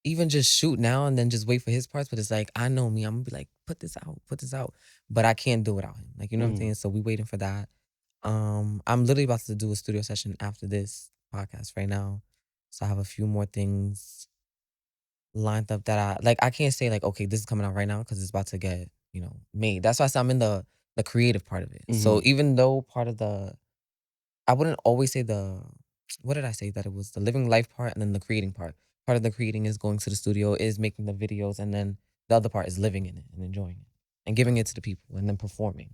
even just shoot now and then just wait for his parts, but it's like, I know me, I'm gonna be like, put this out. But I can't do it without him. Like, you know what I'm saying? So we waiting for that. I'm literally about to do a studio session after this podcast right now. So I have a few more things lined up that I can't say like, okay, this is coming out right now because it's about to get, made. That's why I say I'm in the creative part of it. So even though part of I wouldn't always say what did I say? That it was the living life part and then the creating part. Part of the creating is going to the studio, is making the videos, and then the other part is living in it and enjoying it and giving it to the people and then performing,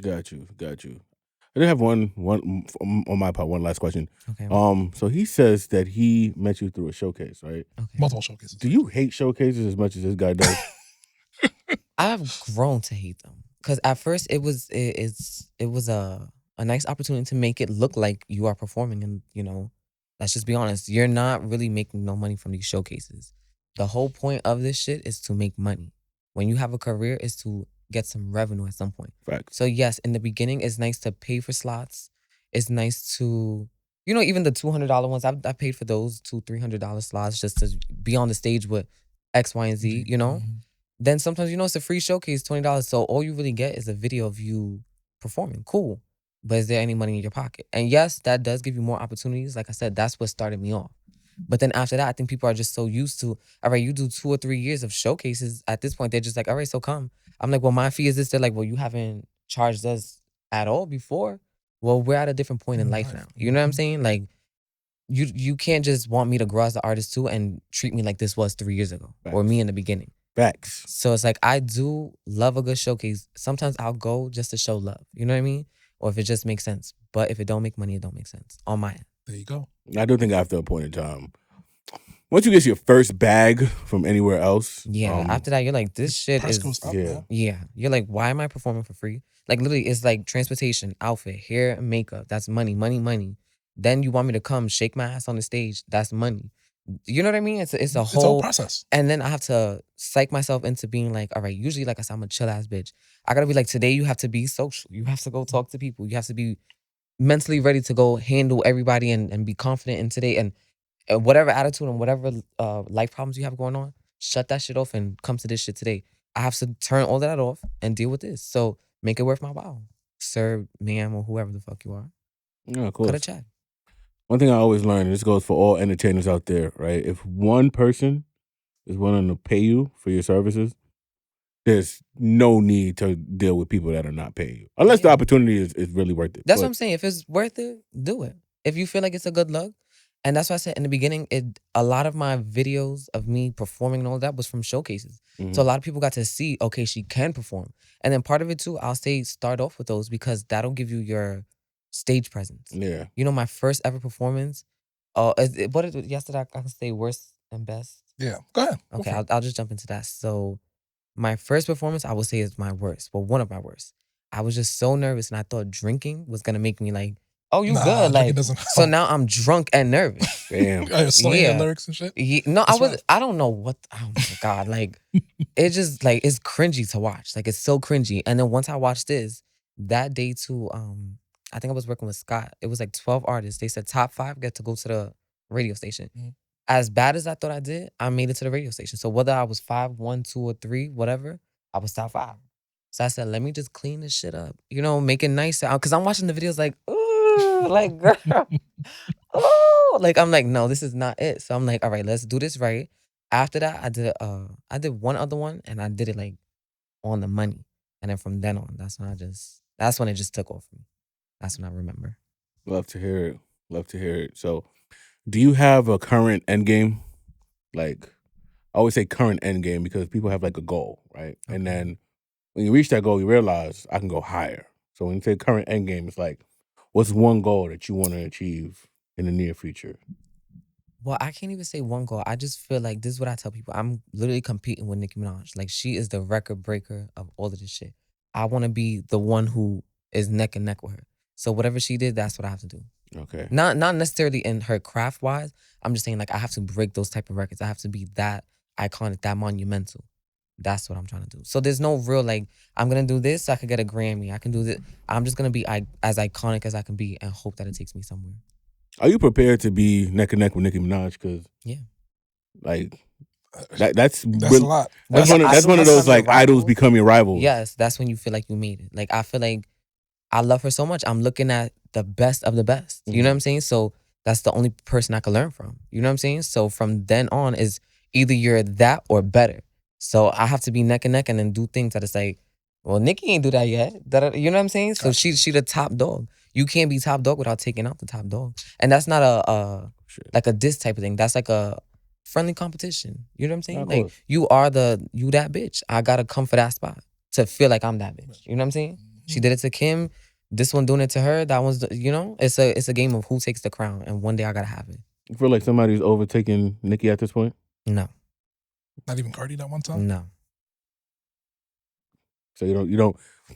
Got you. I did have one on my part, one last question. Okay. So he says that he met you through a showcase, right? Okay. Multiple showcases. Do you hate showcases as much as this guy does? I've grown to hate them because at first it was a nice opportunity to make it look like you are performing, and let's just be honest, you're not really making no money from these showcases. The whole point of this shit is to make money. When you have a career, is to get some revenue at some point. Facts. So yes, in the beginning, it's nice to pay for slots. It's nice to, even the $200 ones. I paid for those $200-$300 slots just to be on the stage with X, Y, and Z. Then sometimes it's a free showcase, $20. So all you really get is a video of you performing. Cool, but is there any money in your pocket? And yes, that does give you more opportunities. Like I said, that's what started me off. But then after that, I think people are just so used to, all right, you do 2 or 3 years of showcases. At this point, they're just like, all right, so come. I'm like, well, my fee is this. They're like, well, you haven't charged us at all before. Well, we're at a different point in life now. You know what I'm saying? Like, you can't just want me to grow as an artist too and treat me like this was 3 years ago. Facts. Or me in the beginning. Facts. So it's like, I do love a good showcase. Sometimes I'll go just to show love. You know what I mean? Or if it just makes sense. But if it don't make money, it don't make sense. On my end. There you go. I do think after a point in time, once you get your first bag from anywhere else, Yeah, after that, you're like, this shit Price is. goes up, yeah. man. Yeah, you're like, why am I performing for free? Like literally, it's like transportation, outfit, hair, and makeup. That's money, money, money. Then you want me to come shake my ass on the stage. That's money. You know what I mean? It's a It's a whole whole process. And then I have to psych myself into being like, all right, usually, like I said, I'm a chill ass bitch. I gotta be like, today you have to be social. You have to go talk to people. You have to be mentally ready to go handle everybody and be confident in today. And whatever attitude and whatever life problems you have going on, shut that shit off and come to this shit today. I have to turn all that off and deal with this. So make it worth my while. Sir, ma'am, or whoever the fuck you are. Yeah, of Cut a course. check. One thing I always learn, and this goes for all entertainers out there, right? If one person is willing to pay you for your services, there's no need to deal with people that are not paying you. Unless the Yeah. opportunity is really worth it. That's But what I'm saying. If it's worth it, do it. If you feel like it's a good look. And that's why I said in the beginning, a lot of my videos of me performing and all that was from showcases. mhm. So a lot of people got to see, okay, she can perform. And then part of it too, I'll say start off with those because that'll give you your stage presence. Yeah. You know, my first ever performance, yesterday I can say worst and best. Yeah. Go ahead. Go Okay, for it. I'll just jump into that. So my first performance, I would say is my worst. Well, one of my worst. I was just so nervous and I thought drinking was gonna make me like, oh, you Nah, good. drinking Like, doesn't so help. now I'm drunk and nervous. Damn. You're slurring your Yeah. lyrics and shit. No, That's right. I don't know what, oh my God. Like, it just like, it's cringy to watch. Like, it's so cringy. And then once I watched this, that day too, I think I was working with Scott. It was like 12 artists. They said top 5 get to go to the radio station. Mhm. As bad as I thought I did, I made it to the radio station. So whether I was 5, 1, 2, or 3, whatever, I was top 5. So I said, let me just clean this shit up. You know, make it nicer. Cause I'm watching the videos like, ooh, like girl. Oh, like I'm like, no, this is not it. So I'm like, all right, let's do this right. After that, I did one other one and I did it like on the money. And then from then on, that's when it just took off for me. That's when I remember. Love to hear it. Love to hear it. So, do you have a current end game? Like, I always say current end game because people have like a goal, right? And Okay. then when you reach that goal, you realize I can go higher. So when you say current end game, it's like, what's one goal that you want to achieve in the near future? Well, I can't even say one goal. I just feel like this is what I tell people. I'm literally competing with Nicki Minaj. Like she is the record breaker of all of this shit. I want to be the one who is neck and neck with her. So whatever she did, that's what I have to do. Okay. Not necessarily in her craft wise. I'm just saying like I have to break those type of records. I have to be that iconic, that monumental. That's what I'm trying to do. So there's no real like I'm gonna do this so I could get a Grammy. I can do this. I'm just gonna be as iconic as I can be and hope that it takes me somewhere. Are you prepared to be neck and neck with Nicki Minaj? Because Yeah. Like That's that's a really, lot. that's When one of your that's one of idols those become your like idols rivals, become your rivals. Yes, that's when you feel like you made it. Like I feel like I love her so much. I'm looking at the best of the best. You know what I'm saying? So that's the only person I could learn from. You know what I'm saying? So from then on is either you're that or better. So I have to be neck and neck and then do things that it's like, well, Nicki ain't do that yet. You know what I'm saying? So Gotcha. she the top dog. You can't be top dog without taking out the top dog. And that's not a like a diss type of thing. That's like a friendly competition. You know what I'm saying? Of Like course. you that bitch. I gotta come for that spot to feel like I'm that bitch. You know what I'm saying? She did it to Kim. This one doing it to her. That one's it's a game of who takes the crown. And one day I gotta have it. You feel like somebody's overtaking Nicki at this point? No, Not even Cardi that one time. no. So you don't.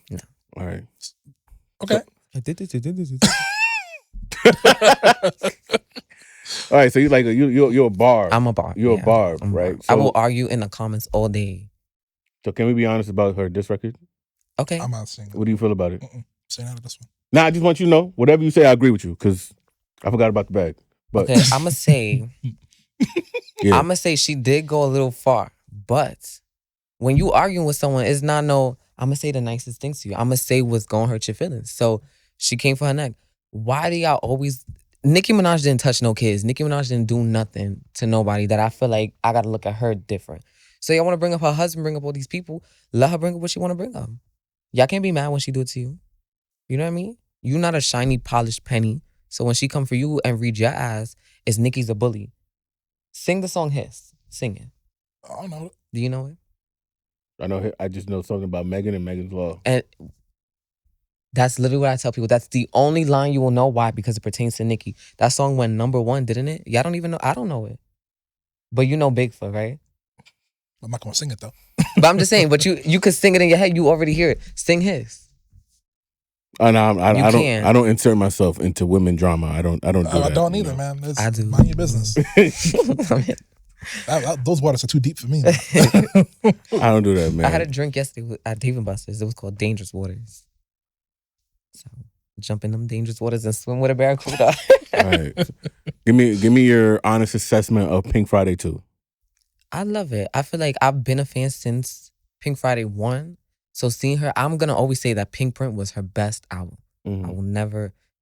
No. All right. Okay. All right. So you like you're a barb. I'm a barb. You're yeah, a barb, I'm a right? barb. I will argue in the comments all day. So can we be honest about her diss record? Okay. I'm not saying that. What do you feel about it? Say out of this one. Nah, I just want you to know. Whatever you say, I agree with you because I forgot about the bag. But Okay, I'ma say yeah. I'ma say she did go a little far. But when you arguing with someone, it's not I'ma say the nicest things to you. I'ma say what's gonna hurt your feelings. So she came for her neck. Why do y'all always Nicki Minaj didn't touch no kids. Nicki Minaj didn't do nothing to nobody that I feel like I gotta look at her different. So y'all wanna bring up her husband, bring up all these people, let her bring up what she wanna bring up. Y'all can't be mad when she do it to you. You know what I mean? You're not a shiny, polished penny. So when she come for you and read your ass, it's Nicki's a bully. Sing the song Hiss. Sing it. I don't know. Do you know it? I know. I just know something about Megan and Megan's Law. And that's literally what I tell people. That's the only line you will know. Why? Because it pertains to Nicki. That song went #1, didn't it? Y'all don't even know. I don't know it. But you know Bigfoot, right? I'm not gonna sing it though. But I'm just saying, but you could sing it in your head. You already hear it. Sing his. No, I can. don't insert myself into women drama. I don't do that. I don't you either, know. man. It's I do. Mind your business. Those waters are too deep for me. Man. I don't do that, man. I had a drink yesterday at Dave & Buster's. It was called Dangerous Waters. So jump in them dangerous waters and swim with a barracuda. All right. Give me your honest assessment of Pink Friday 2. I love it. I feel like I've been a fan since Pink Friday 1. So seeing her, I'm gonna always say that Pink Print was her best album. Mhm.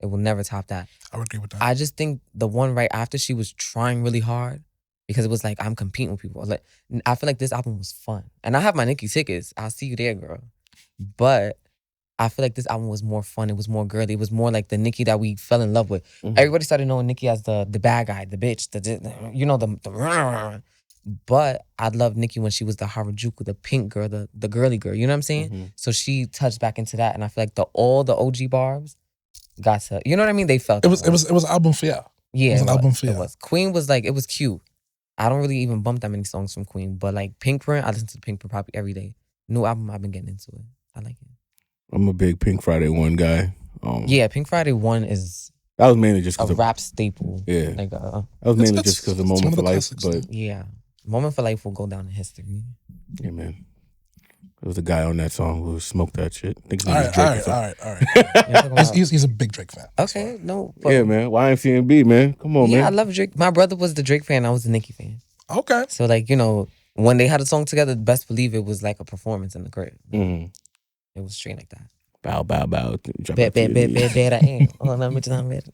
It will never top that. I would agree with that. I just think the one right after, she was trying really hard because it was like, I'm competing with people. Like, I feel like this album was fun. And I have my Nicki tickets. I'll see you there, girl. But I feel like this album was more fun. It was more girly. It was more like the Nicki that we fell in love with. Mhm. Everybody started knowing Nicki as the bad guy, the bitch, the but I loved Nicki when she was the Harajuku, the pink girl, the girly girl. You know what I'm saying? Mhm. So she touched back into that, and I feel like all the OG barbs got to, you know what I mean? They felt it was an album for yeah. yeah, it was an album for it ya. was. Queen was like, it was cute. I don't really even bump that many songs from Queen, but like Pink Print, I listen to Pink Print probably every day. New album, I've been getting into it. I like it. I'm a big Pink Friday 1 guy. Yeah, Pink Friday 1 is That was mainly just a because of rap staple. Yeah. Like That was mainly It's- just because of it's one Moment of for the Life. classics, But yeah, Moment for Life will go down in history. yeah, man. There was a guy on that song who smoked that shit. I think his All name right, was Drake all or right, something. all right, all right. You're talking about- He's a big Drake fan. okay, no. But Yeah, man. YMCMB, man. Come on, yeah, I man. love Drake. My brother was the Drake fan. I was the Nicki fan. Okay. So like, you know, when they had a song together, best believe it was like a performance in the crib. Mhm. It was straight like that. Bow, bow, bow. Drop Bet, it to bet, you. bet, bet, bet, I am. Oh, no, bitch, I'm bet.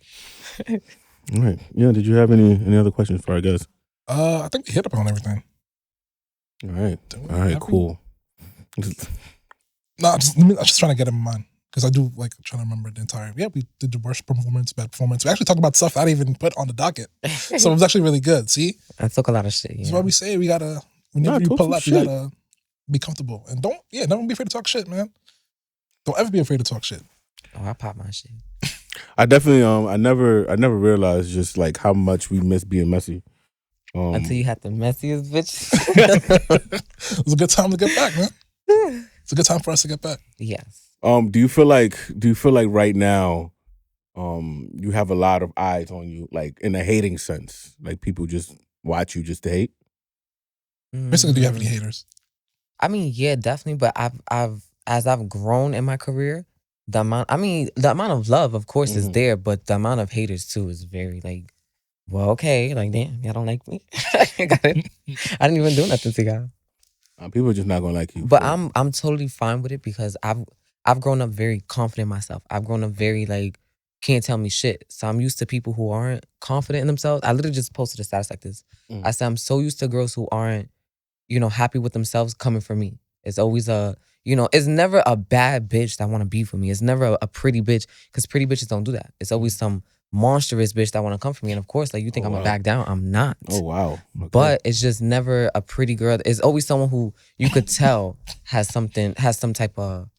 All right. Yeah, did you have any other questions for our guys? I think we hit up on everything. All right. Did we All right, have cool. No, I'm just trying to get it in mind because I do like trying to remember the entire. Yeah, we did the worst performance, bad performance. We actually talked about stuff I didn't even put on the docket, so it was actually really good. See, I took a lot of shit. that's Yeah. why we say we gotta. Whenever Nah, you talk pull some up, you shit. gotta be comfortable and never be afraid to talk shit, man. Don't ever be afraid to talk shit. Oh, I pop my shit. I definitely I never realized just like how much we miss being messy. Until you had the messiest bitch. It was a good time to get back, man. It's a good time for us to get back. Yes. Do you feel like right now you have a lot of eyes on you, like in a hating sense? Like people just watch you just to hate? Basically, do you have any haters? I mean, yeah, definitely. But as I've grown in my career, the amount of love, of course, is Mhm. there, but the amount of haters too is very like, well, okay, like damn, y'all don't like me. Got it. I didn't even do nothing to y'all. People are just not gonna like you. But for- I'm totally fine with it because I've grown up very confident in myself. I've grown up very like, can't tell me shit. So I'm used to people who aren't confident in themselves. I literally just posted a status like this. Mm. I said I'm so used to girls who aren't, happy with themselves coming for me. It's always it's never a bad bitch that want to be for me. It's never a pretty bitch because pretty bitches don't do that. It's always some monstrous bitch that want to come for me. And of course, like you think Oh, I'm wow. gonna back down. I'm not. Oh wow. Okay. But it's just never a pretty girl. It's always someone who you could tell has some type of,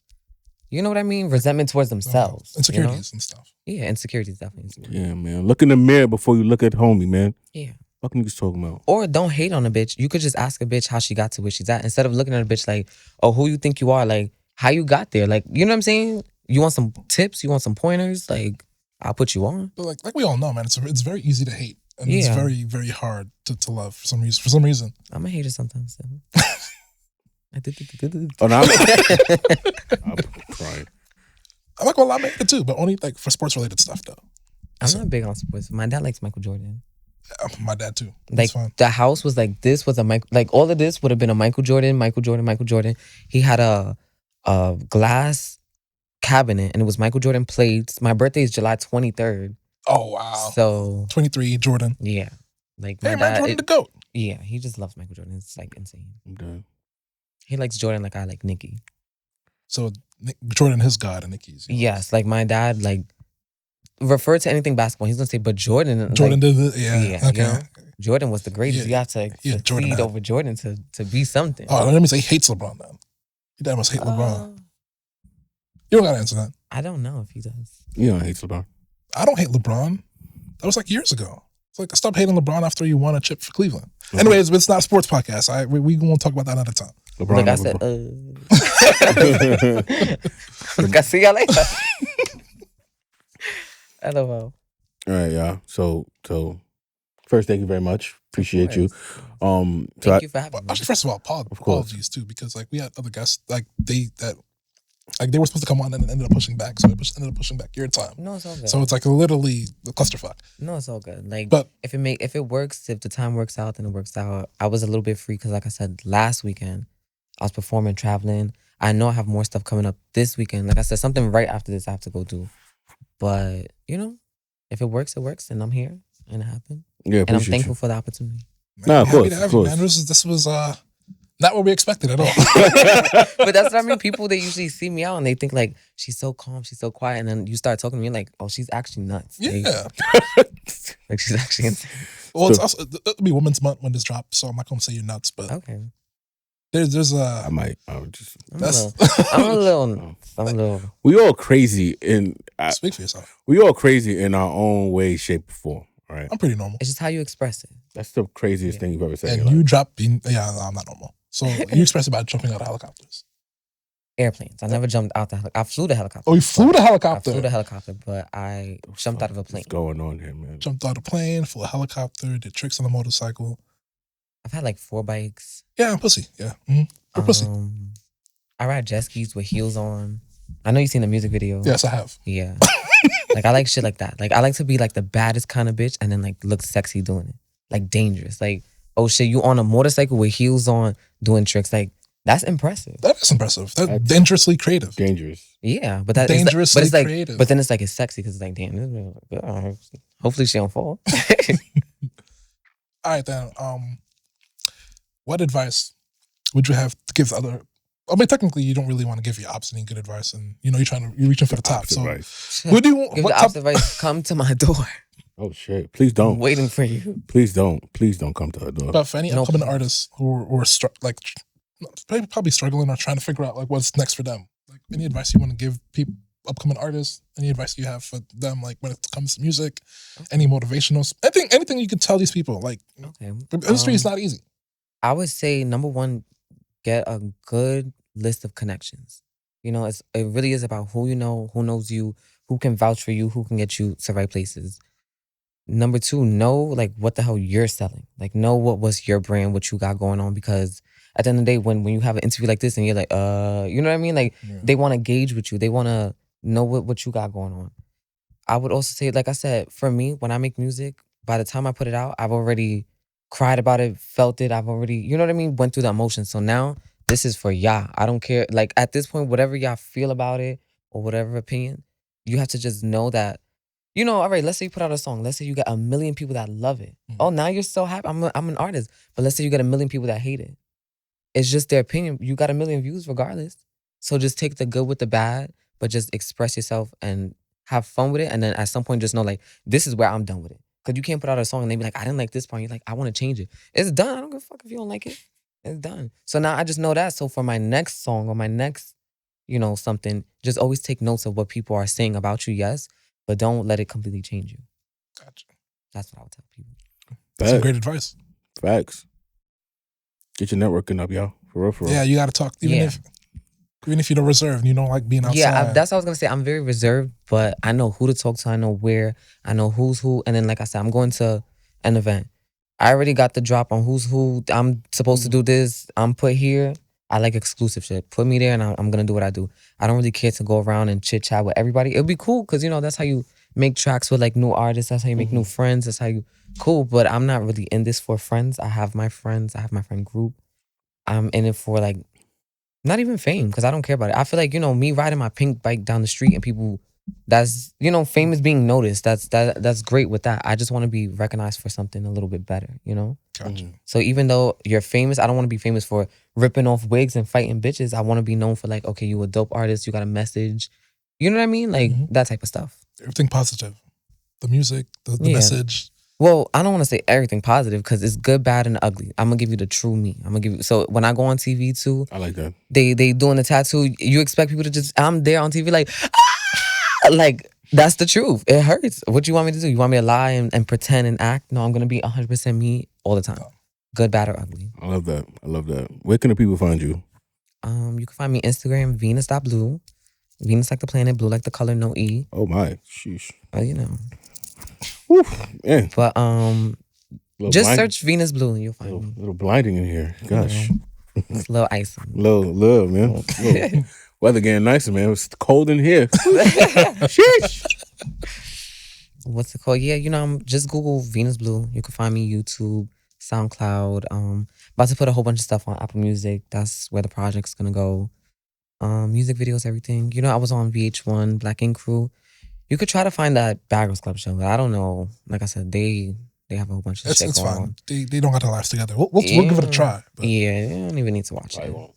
you know what I mean? Resentment towards themselves. Insecurities and stuff. Yeah, insecurities definitely. Yeah, man. Look in the mirror before you look at homie, man. Yeah. What niggas talking about? Or don't hate on a bitch. You could just ask a bitch how she got to where she's at. Instead of looking at a bitch like, oh, who you think you are? Like, how you got there? Like, you know what I'm saying? You want some tips? You want some pointers? Like, I'll put you on. But like we all know, man, it's very easy to hate, and it's Yeah. very, very hard to love for some reason. For some reason, I'm a hater sometimes. So. Oh no, I'm crying. I'm not gonna lie, I'm a hater too, but only like for sports related stuff though. I'm not big on sports. My dad likes Michael Jordan. My dad too. Like That's fine. the house was like, this was a Michael, like all of this would have been a Michael Jordan. He had a glass cabinet and it was Michael Jordan plates. My birthday is July 23rd. Oh wow. So 23, Jordan. yeah. Like my Hey man, dad, Jordan the GOAT. yeah, he just loves Michael Jordan. It's like insane. I'm done. He likes Jordan like I like Nicki. So Jordan, his god, and Nicki's. Yes, like my dad, like refer to anything basketball. He's gonna say, but Jordan, Jordan like, did it. Yeah. yeah, Okay. you know? Jordan was the greatest. Yeah. You have to Yeah, Jordan succeed had- over Jordan to be something. Oh, let me say he hates LeBron then. Your dad must hate LeBron. You don't gotta answer that. I don't know if he does. You don't hate LeBron. I don't hate LeBron. That was like years ago. It's like stop hating LeBron after you won a chip for Cleveland. Anyways, it's not a sports podcast. We won't talk about that another time. LeBron Look, I said, look, I see y'all later. LOL. All right, yeah. So first, thank you very much. Appreciate you. Thank you for having me. Actually, first of all, apologies too, because like we had other guests like they were supposed to come on and ended up pushing back, so I ended up pushing back your time. No, it's all good. So it's like literally the clusterfuck. No, it's all good. Like, but if it works, if the time works out, then it works out. I was a little bit free because, like I said, last weekend I was performing, traveling. I know I have more stuff coming up this weekend. Like I said, something right after this I have to go do. But if it works, and I'm here, and it happened. Yeah, and I'm thankful for the opportunity. No, of course, of course. Man. This was not what we expected at all. But that's what I mean. People, they usually see me out and they think like, she's so calm, she's so quiet, and then you start talking to me like, oh, she's actually nuts. Yeah. Like she's actually insane. Well, it's also, it'll be Women's Month when this drops, so I'm not gonna say you're nuts, but okay. There's I might. I would just. I'm a little. We all crazy in. Speak for yourself. We all crazy in our own way, shape, or form. All right. I'm pretty normal. It's just how you express it. That's the craziest thing you've ever said. And you drop. Yeah, I'm not normal. So you express it by jumping out of helicopters. Airplanes. I never jumped out the helicopter. I flew the helicopter. Oh, you flew the helicopter? I flew the helicopter, but I jumped out of a plane. What's going on here, man? Jumped out of a plane, flew a helicopter, did tricks on a motorcycle. I've had like 4 bikes. Yeah, I'm pussy. Yeah. Mm-hmm. Pussy. I ride jet skis with heels on. I know you've seen the music video. Yes, I have. Yeah. Like I like shit like that. Like I like to be like the baddest kind of bitch and then like look sexy doing it. Like dangerous. Like, oh shit, you on a motorcycle with heels on doing tricks. Like that's impressive. That is impressive. That's dangerously creative. Dangerous. Yeah, but that's dangerously it's like, creative. But then it's like it's sexy because it's like, damn, hopefully she don't fall. All right then. What advice would you have to give other? I mean, technically, you don't really want to give your ops any good advice, and you're reaching for the top. So, what do you want? Give the opposite advice. Come to my door. Oh shit! Please don't. I'm waiting for you. Please don't come to her door. But for any upcoming artists who are probably struggling or trying to figure out like what's next for them, like any advice you want to give people, upcoming artists, any advice you have for them, like when it comes to music, any motivational, anything you can tell these people, like the industry is not easy. I would say number 1, get a good list of connections. It really is about who you know, who knows you, who can vouch for you, who can get you to right places. Number 2, know like what the hell you're selling. Like know what's your brand, what you got going on, because at the end of the day, when you have an interview like this and you're like, you know what I mean? Like they want to gauge with you. They want to know what you got going on. I would also say, like I said, for me, when I make music, by the time I put it out, I've already cried about it, felt it. I've already, you know what I mean? Went through the emotions. So now this is for y'all. I don't care. Like at this point, whatever y'all feel about it or whatever opinion, you have to just know that, all right, let's say you put out a song. Let's say you got 1 million people that love it. Mm-hmm. Oh, now you're so happy. I'm an artist. But let's say you got 1 million people that hate it. It's just their opinion. You got 1 million views regardless. So just take the good with the bad, but just express yourself and have fun with it. And then at some point, just know like, this is where I'm done with it. Because you can't put out a song and they be like, I didn't like this part. You're like, I want to change it. It's done. I don't give a fuck if you don't like it. It's done. So now I just know that. So for my next song or my next, something, just always take notes of what people are saying about you, yes, but don't let it completely change you. Gotcha. That's what I would tell people. That's some great advice. Facts. Get your networking up, y'all. For real. Yeah, you got to talk. Even if you're reserved, you don't like being outside. Yeah, that's what I was going to say. I'm very reserved, but I know who to talk to. I know where. I know who's who. And then, like I said, I'm going to an event. I already got the drop on who's who. I'm supposed to do this. I'm put here. I like exclusive shit. Put me there and I'm going to do what I do. I don't really care to go around and chit chat with everybody. It'll be cool because, that's how you make tracks with like new artists. That's how you make new friends. That's how you, cool. But I'm not really in this for friends. I have my friends. I have my friend group. I'm in it for like, not even fame because I don't care about it. I feel like, me riding my pink bike down the street and people, that's, fame is being noticed. That's great with that. I just want to be recognized for something a little bit better, Gotcha. So even though you're famous, I don't want to be famous for ripping off wigs and fighting bitches. I want to be known for like, okay, you a dope artist, you got a message. You know what I mean? Like that type of stuff. Everything positive. The music, the message. Well, I don't want to say everything positive because it's good, bad, and ugly. I'm gonna give you the true me. I'm gonna give you. So when I go on TV too, I like that. They doing the tattoo. You expect people to just, I'm there on TV like, like That's the truth. It hurts. What you want me to do? You want me to lie and pretend and act? No, I'm gonna be 100% me all the time. Good, bad, or ugly. I love that. I love that. Where can the people find you? You can find me Instagram, Venus.blue. Venus like the planet, blue like the color, no E. Oh my, sheesh. You know. Woo, yeah. But just blind, search Venus Blue and you'll find me. Little blinding in here. Gosh. It's a little icy. Little, man. Little. Weather getting nicer, man. It's cold in here. Sheesh. What's it called? Yeah, just Google Venus Blue. You can find me YouTube, SoundCloud. About to put a whole bunch of stuff on Apple Music. That's where the project's gonna go. Music videos, everything. I was on VH1, Black Ink Crew. You could try to find that Baggers Club show, but I don't know. Like I said, they have a whole bunch of shit It's going fine. on. They don't got their lives together. We'll give it a try. But. Yeah, you don't even need to watch it. Won't.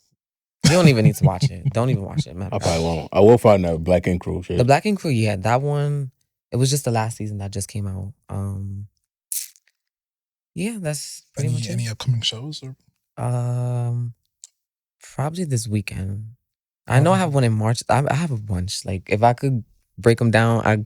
You don't even need to watch it. Don't even watch it. I probably won't. I will find that Black Ink Crew shit. The Black Ink Crew, yeah, that one. It was just the last season that just came out. Yeah, that's pretty much any upcoming shows or probably this weekend. I know I have one in March. I have a bunch. Like if I could break them down,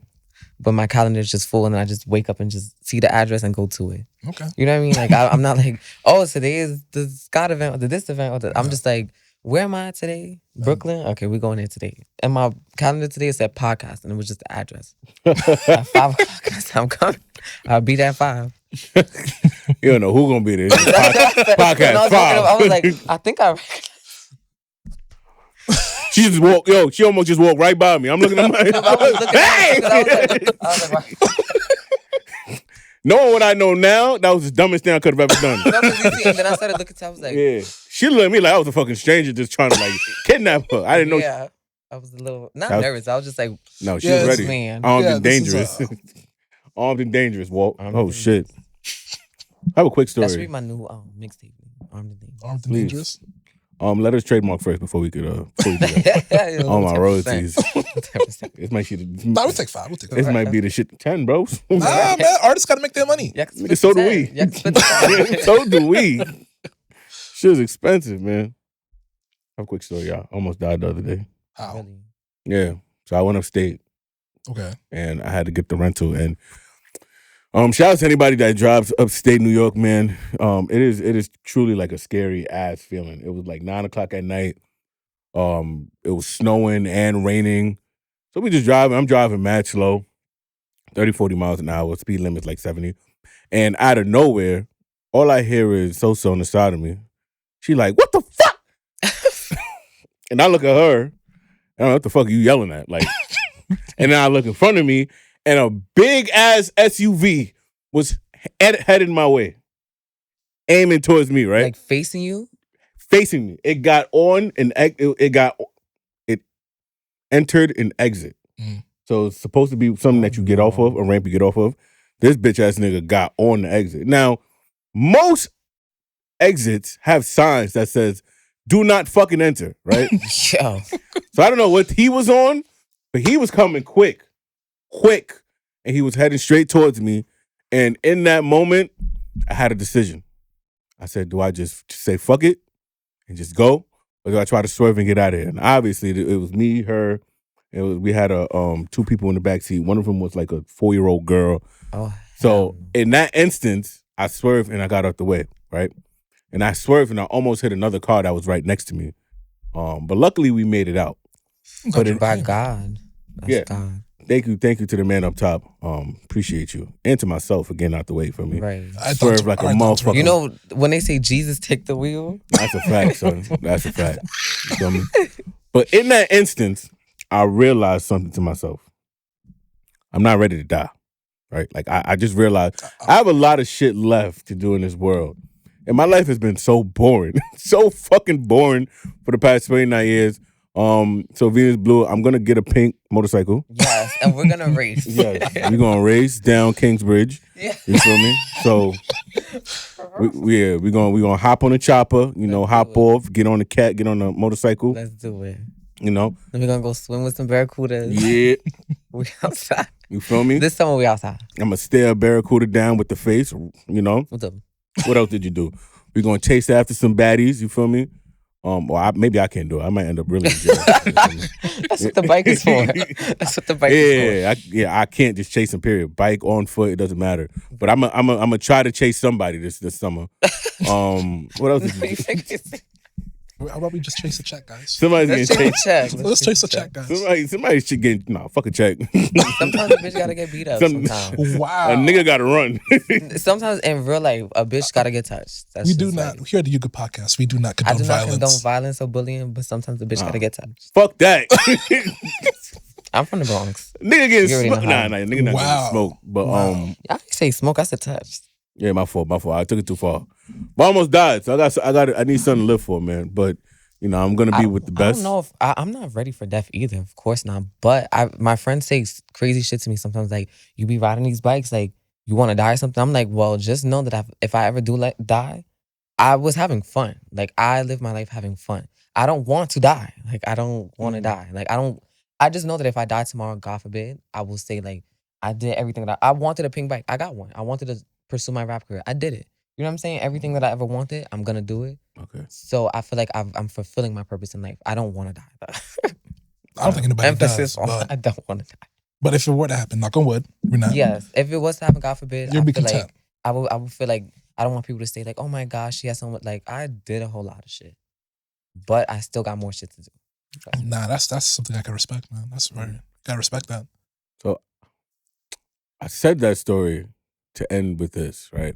but my calendar is just full, and then I just wake up and just see the address and go to it. Okay, you know what I mean? Like I'm not like, oh, today is the Scott event or this event. I'm just like, where am I today? Brooklyn? Okay, we're going there today. And my calendar today said podcast, and it was just the address. At 5 o'clock, I said, I'm coming. I'll be there at 5. You don't know who's gonna be there. Podcast no, 5. I was like, I think I. She just walked. Yo, she almost just walked right by me. I'm looking at my. Hey! I was like, knowing what I know now, that was the dumbest thing I could have ever done. No, and then I started looking at her, I was like, yeah. She looked at me like I was a fucking stranger just trying to like kidnap her. I didn't know. Yeah. I was a little, nervous. I was just like, no, she was ready. Man. Armed and dangerous. Armed and dangerous, Walt. Oh, shit. I have a quick story. That should be my new mixtape. Armed and dangerous. Armed and dangerous? Let us trademark first before we could do that. All my royalties. 10%. This might shit. Nah, we'll take 5. We'll take 5. This might be the shit. 10, bro. Nah, man. Artists got to make their money. So do we. So do we. Shit's expensive, man. I have a quick story, y'all. I almost died the other day. How? Really? Yeah. So I went upstate. Okay. And I had to get the rental. And shout out to anybody that drives upstate New York, man. It is truly like a scary ass feeling. It was like 9 o'clock at night. It was snowing and raining. So we just driving. I'm driving mad slow, 30, 40 miles an hour. Speed limit's like 70. And out of nowhere, all I hear is So-So on the side of me. She like, what the fuck? And I look at her, and I'm like, what the fuck are you yelling at? Like, and then I look in front of me, and a big ass SUV was headed my way, aiming towards me, right? Like facing you? Facing me. It got on and it entered and exit. Mm. So it's supposed to be something that you get off of, a ramp you get off of. This bitch ass nigga got on the exit. Now, most exits have signs that says, do not fucking enter, right? Yo. So I don't know what he was on, but he was coming quick. And he was heading straight towards me. And in that moment, I had a decision. I said, do I just say fuck it and just go? Or do I try to swerve and get out of here? And obviously, it was me, her. We had two people in the backseat. One of them was like a 4-year-old girl. Oh. So in that instance, I swerved and I got out the way, right? And I swerved and I almost hit another car that was right next to me. But luckily, we made it out. But by God. That's yeah. God. Thank you to the man up top. Appreciate you. And to myself for getting out the way for me. Right. I swerve like a motherfucker. You know, when they say Jesus take the wheel? That's a fact, son. That's a fact. You feel me? But in that instance, I realized something to myself. I'm not ready to die. Right? Like, I just realized I have a lot of shit left to do in this world. And my life has been so boring. So fucking boring for the past 29 years. So Venus Blue, I'm gonna get a pink motorcycle. Yes, and we're gonna race. Yes, we're gonna race down Kingsbridge. Yeah. You feel me? So we're gonna hop on the chopper, hop off, get on the motorcycle. Let's do it. Then we're gonna go swim with some barracudas. Yeah. We outside. You feel me? This summer we outside. I'm gonna stare a barracuda down with the face, What's up? What else did you do? We're gonna chase after some baddies, you feel me? Or maybe I can't do it. I might end up really in jail. That's what the bike is for. That's what the bike is for. I can't just chase him. Period. Bike, on foot, it doesn't matter. But I'm gonna try to chase somebody this summer. What else? How about we just chase a check, guys? Somebody's Let's getting chase chased. a check. Let's chase a check, guys. Somebody should get fuck a check. Sometimes a bitch gotta get beat up. Sometimes Wow. A nigga gotta run. sometimes in real life, a bitch gotta get touched. That's We just do not, here at the Yuga Podcast, we do not I condone do not violence. condone violence or bullying, but sometimes the bitch gotta get touched. Fuck that. I'm from the Bronx. Nigga getting You already smoked. know how. Nah, nigga not getting smoked. But I didn't say smoke. I said touch. yeah, my fault. I took it too far. But I almost died, so I need something to live for, man. But you know, I'm gonna be with the best. I don't know if I'm not ready for death either. Of course not. But my friends say crazy shit to me sometimes. Like, you be riding these bikes, like you want to die or something. I'm like, well, just know that if I ever do die, I was having fun. Like, I live my life having fun. I don't want to die. Like, I don't want to die. Like, I just know that if I die tomorrow, God forbid, I will say, like, I did everything that I wanted a pink bike. I got one. I wanted to pursue my rap career. I did it. You know what I'm saying? Everything that I ever wanted, I'm gonna do it. Okay. So I feel like I'm fulfilling my purpose in life. I don't want to die. I don't think anybody Emphasis does. on But, I don't want to die. but if it were to happen, knock on wood, we're not. Yes, if it was to happen, God forbid, You'll I be feel content. like I would feel like I don't want people to say like, oh my gosh, she has so much. Like, I did a whole lot of shit, but I still got more shit to do. Nah, that's something I can respect, man. That's very, gotta respect that. So I said that story to end with this, right?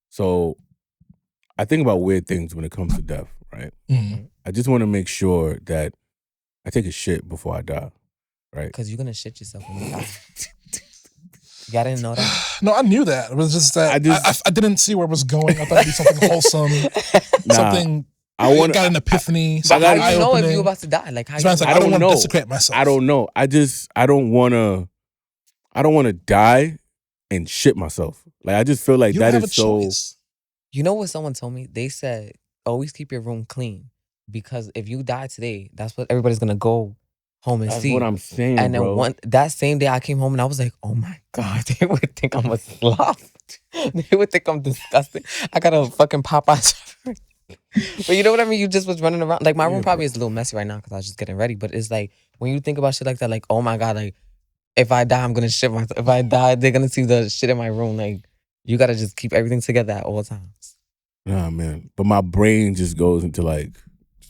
So I think about weird things when it comes to death, right? Mhm. I just want to make sure that I take a shit before I die, right? Because you're gonna shit yourself when you die. You didn't know that? No, I knew that. It was just that I didn't see where it was going. I thought it'd be something wholesome, something. I got an epiphany. But how do you know if eye-opening. you're about to die? Like, how This man's like, I don't want to desecrate myself. I don't know. I don't want to die and shit myself. Like, I just feel like You that don't have is a so. choice. You know what someone told me? They said, always keep your room clean. Because if you die today, that's what everybody's going to go home and That's see. what I'm saying, and then bro. that same day I came home and I was like, oh my God, they would think I'm a slob. They would think I'm disgusting. I got a fucking Popeye. But you know what I mean? You just was running around. Like, my room probably is a little messy right now because I was just getting ready. But it's like, when you think about shit like that, like, oh my God, like, if I die, I'm going to shit myself. If I die, they're going to see the shit in my room. Like, you got to just keep everything together at all times. Nah, man. But my brain just goes into like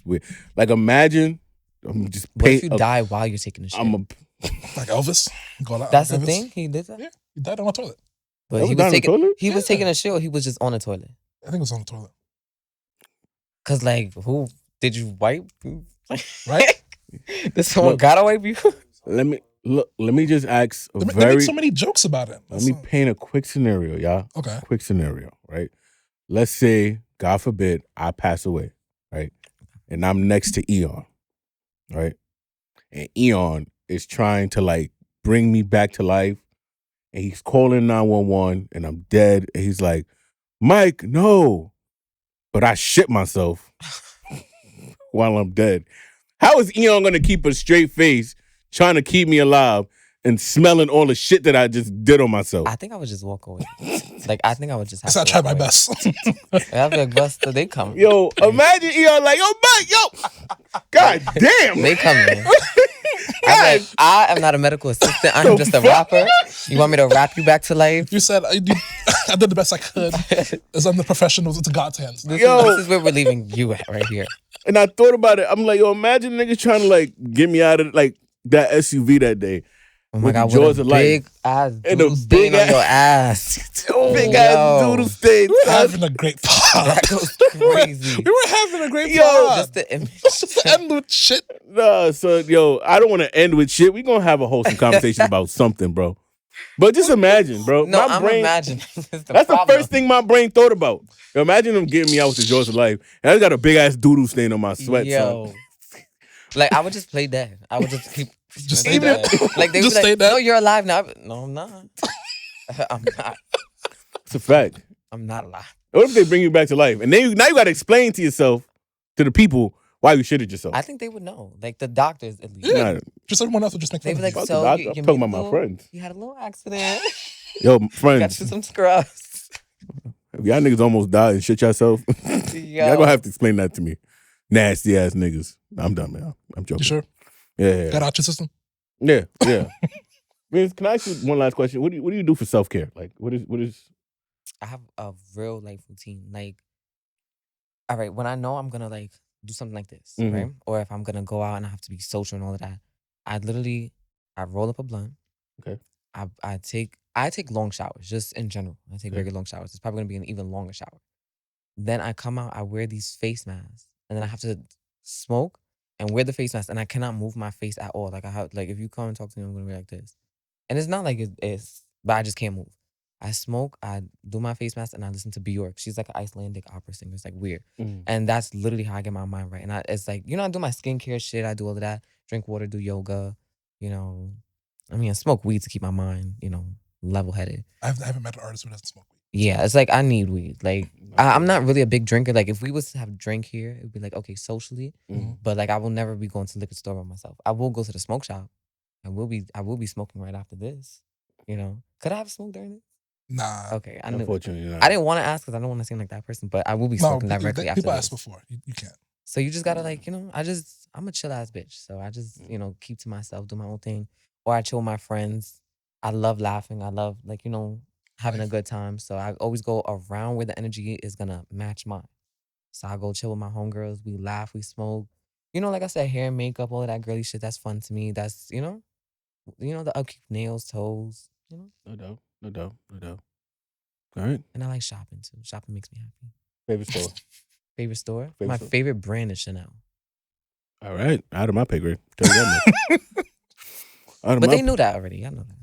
weird. Like, imagine I'm just What if you die while you're taking a shit? Like Elvis. Going out That's like the Elvis. thing? He did that? Yeah, he died on the toilet. But That he was down was the toilet? he was Yeah. taking a shit or he was just on the toilet? I think it was on the toilet. Cause like, who did you wipe? Right? Did someone Look. gotta wipe you? Let me just ask a They very. make so many jokes about it. Let me paint a quick scenario, y'all. Okay. Quick scenario, right? Let's say, God forbid, I pass away, right? And I'm next to Eon, right? And Eon is trying to like bring me back to life. And he's calling 911 and I'm dead. And he's like, Mike, no. But I shit myself while I'm dead. How is Eon gonna keep a straight face trying to keep me alive and smelling all the shit that I just did on myself? I think I would just walk away. Like, I think I would just have So I to tried walk my away. best. I'd be like, Buster, they coming. Yo, imagine Eon like, yo, Mike, yo. God damn. They coming. I'm like, I am not a medical assistant. I'm just a rapper. You want me to rap you back to life? You said I did the best I could. As I'm the professional, it's God's hands. This Yo. is where we're leaving you at right here. And I thought about it. I'm like, yo, imagine niggas trying to like get me out of like that SUV that day. Oh my With the God, jaws with a of life. big ass And a doodle stain big on your ass. Big Yo. ass doodle stain. We're having a great pod. That goes crazy. We were having a great Yo. pod. Just the image. Just to end with shit. Nah, so yo, I don't want to end with shit. We gonna have a wholesome conversation about something, bro. But just imagine, bro. No, my I'm brain. imagining. That's the first thing my brain thought about. Yo, imagine them getting me out with the jaws of life, and I got a big ass doodle stain on my sweat. Yo. Son. Like, I would just play dead. I would just keep. Just playing stay dead. dead. Like, they would Just be stay like, dead. no, you're alive now. No, I'm not. I'm not. It's a fact. I'm not alive. What if they bring you back to life, and then now you got to explain to yourself, to the people, why you shitted yourself? I think they would know. Like, the doctors, at least. Yeah. Nah, Just everyone else would just make fun They'd be of like, you. Fuck the so doctor. you I'm meet talking a about my little- friends. You had a little accident. Yo, Got friends, you some scrubs. if y'all niggas almost died and shit yourself, Yo. y'all gonna have to explain that to me. nasty ass niggas. I'm done, man. I'm joking. You sure? Yeah. Got out your system? Yeah. Vince, can I ask you one last question? What do you do for self-care? Like, what is? I have a real life routine. Like, all right, when I know I'm gonna like do something like this, Mhm. right? Or if I'm gonna go out and I have to be social and all of that, I roll up a blunt. Okay. I take long showers, just in general. I take Okay. regular long showers. It's probably gonna be an even longer shower. Then I come out, I wear these face masks, and then I have to smoke and wear the face mask, and I cannot move my face at all. Like if you come and talk to me, I'm gonna be like this. And it's not like it's, but I just can't move. I smoke, I do my face mask, and I listen to Bjork. She's like an Icelandic opera singer. It's like weird. Mhm. And that's literally how I get my mind right. And it's like, I do my skincare shit. I do all of that. Drink water, do yoga, I smoke weed to keep my mind, level headed. I haven't met an artist who doesn't smoke weed. Yeah, it's like I need weed. Like I'm not really a big drinker. Like if we was to have a drink here, it'd be like, okay, socially. Mhm. But like I will never be going to the liquor store by myself. I will go to the smoke shop. I will be smoking right after this. Could I have smoked during it? Nah. Okay, I knew. Unfortunately, not. I didn't want to ask because I don't want to seem like that person, but I will be No, smoking directly after people this. asked before. You can't. So you just gotta I'm a chill ass bitch. So I just, keep to myself, do my own thing. Or I chill with my friends. I love laughing. I love having a Life. good time. So I always go around where the energy is gonna match mine. So I go chill with my homegirls. We laugh, we smoke. Like I said, hair, makeup, all of that girly shit. That's fun to me. That's the upkeep, nails, toes. No doubt. All right. And I like shopping too. Shopping makes me happy. Favorite store. Favorite store? Favorite My store. favorite brand is Chanel. All right. Out of my pay grade. Tell you that much. But they knew that already. I know that.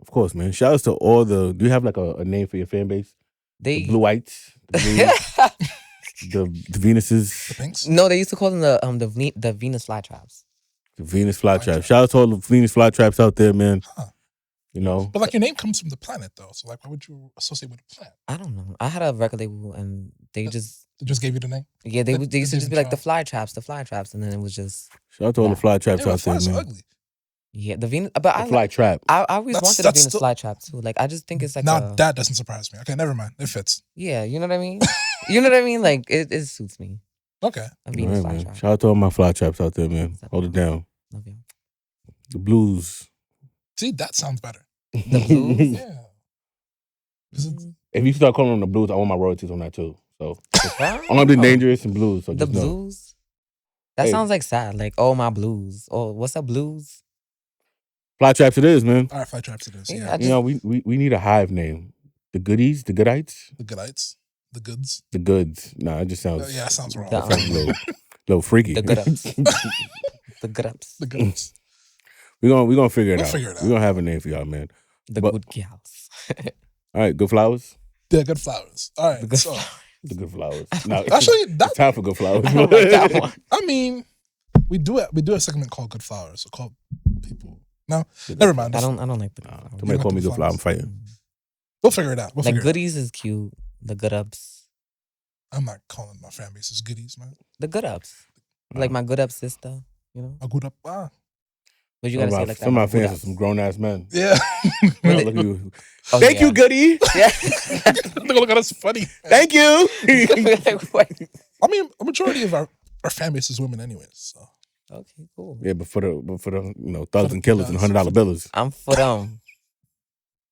Of course, man. Shout outs to all the. Do you have like a name for your fan base? The Blue Whites, the Blues, the Venuses, The pinks? No, they used to call them the Venus flytraps. the Venus flytraps. Shout out to all the Venus flytraps out there, man. Huh. But like your name comes from the planet though, so like why would you associate with a planet? I don't know. I had a record label and they just gave you the name. Yeah, they used to just be like the try. flytraps, and then it was just shout out to all the flytraps Yeah, out there, flies are man. ugly. yeah the Venus. But The flytrap. I always wanted a that's Venus still- flytrap too. Like I just think it's like Now that doesn't surprise me. Okay, never mind. It fits. yeah, you know what I mean. You know what I mean? Like it suits me. Okay. A Venus All right, man. flytrap. Shout out to all my flytraps out there, man. Hold it down. Love you. The Blues. See, that sounds better. The Blues. Yeah. 'Cause it's- If you start calling them the Blues, I want my royalties on that too. So Wow. I'm gonna be dangerous and Blues. So The just know. Blues. That Hey. sounds like sad. Like my blues. Oh, what's up, blues? Flytraps it is, man. All right, fly traps it is. Yeah, Yeah. I You know, we need a hive name. The Goodies, the Goodites, The Goodites, the goods. the Goods. Nah, it just sounds. Yeah, it sounds wrong. The, It sounds a little freaky. The good ups. The good ups. The goods. We're gonna figure it We'll out. figure it out. We're gonna have a name for y'all, man. The But- good gals. All right, good flowers. Yeah, good flowers. All right. The good So flowers. The good flowers. Now, actually, that it's time for good flowers. I don't like that one. I mean, we do a segment called Good Flowers. So called people. No, never mind. I don't like the good Nah, flowers. somebody call me good flower. I'm fighting. We'll figure it out. We'll Like figure it goodies is cute. The good ups. out. I'm not calling my fan bases goodies, man. The good ups. Like my good up sister. A good up. But you gotta say it like that. Some of my my good fans are ups. some grown ass men. Yeah. Look at you. Oh, Thank yeah. you, Goodie. Yeah. Look at us funny. Thank you. Like, what? I mean, a majority of our fan base is women, anyways. So Okay, cool. Yeah, but for the thugs and killers and $100 bills. I'm for them.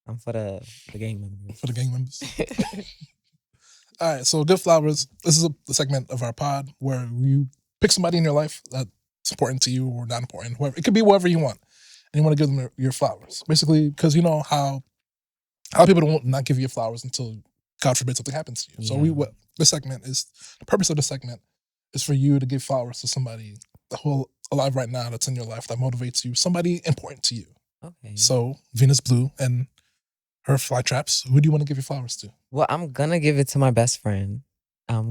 I'm for the gang members. for the gang members. All right, so Good Flowers. This is the segment of our pod where you pick somebody in your life that's important to you or not important. Whoever it could be, whatever you want, and you want to give them your flowers. Basically, because you know how people don't not give you flowers until God forbid something happens to you. So Yeah. the purpose of the segment is for you to give flowers to somebody who's alive right now that's in your life that motivates you, somebody important to you. Okay. So Venus Blue and her fly traps. Who do you want to give your flowers to? Well, I'm gonna give it to my best friend,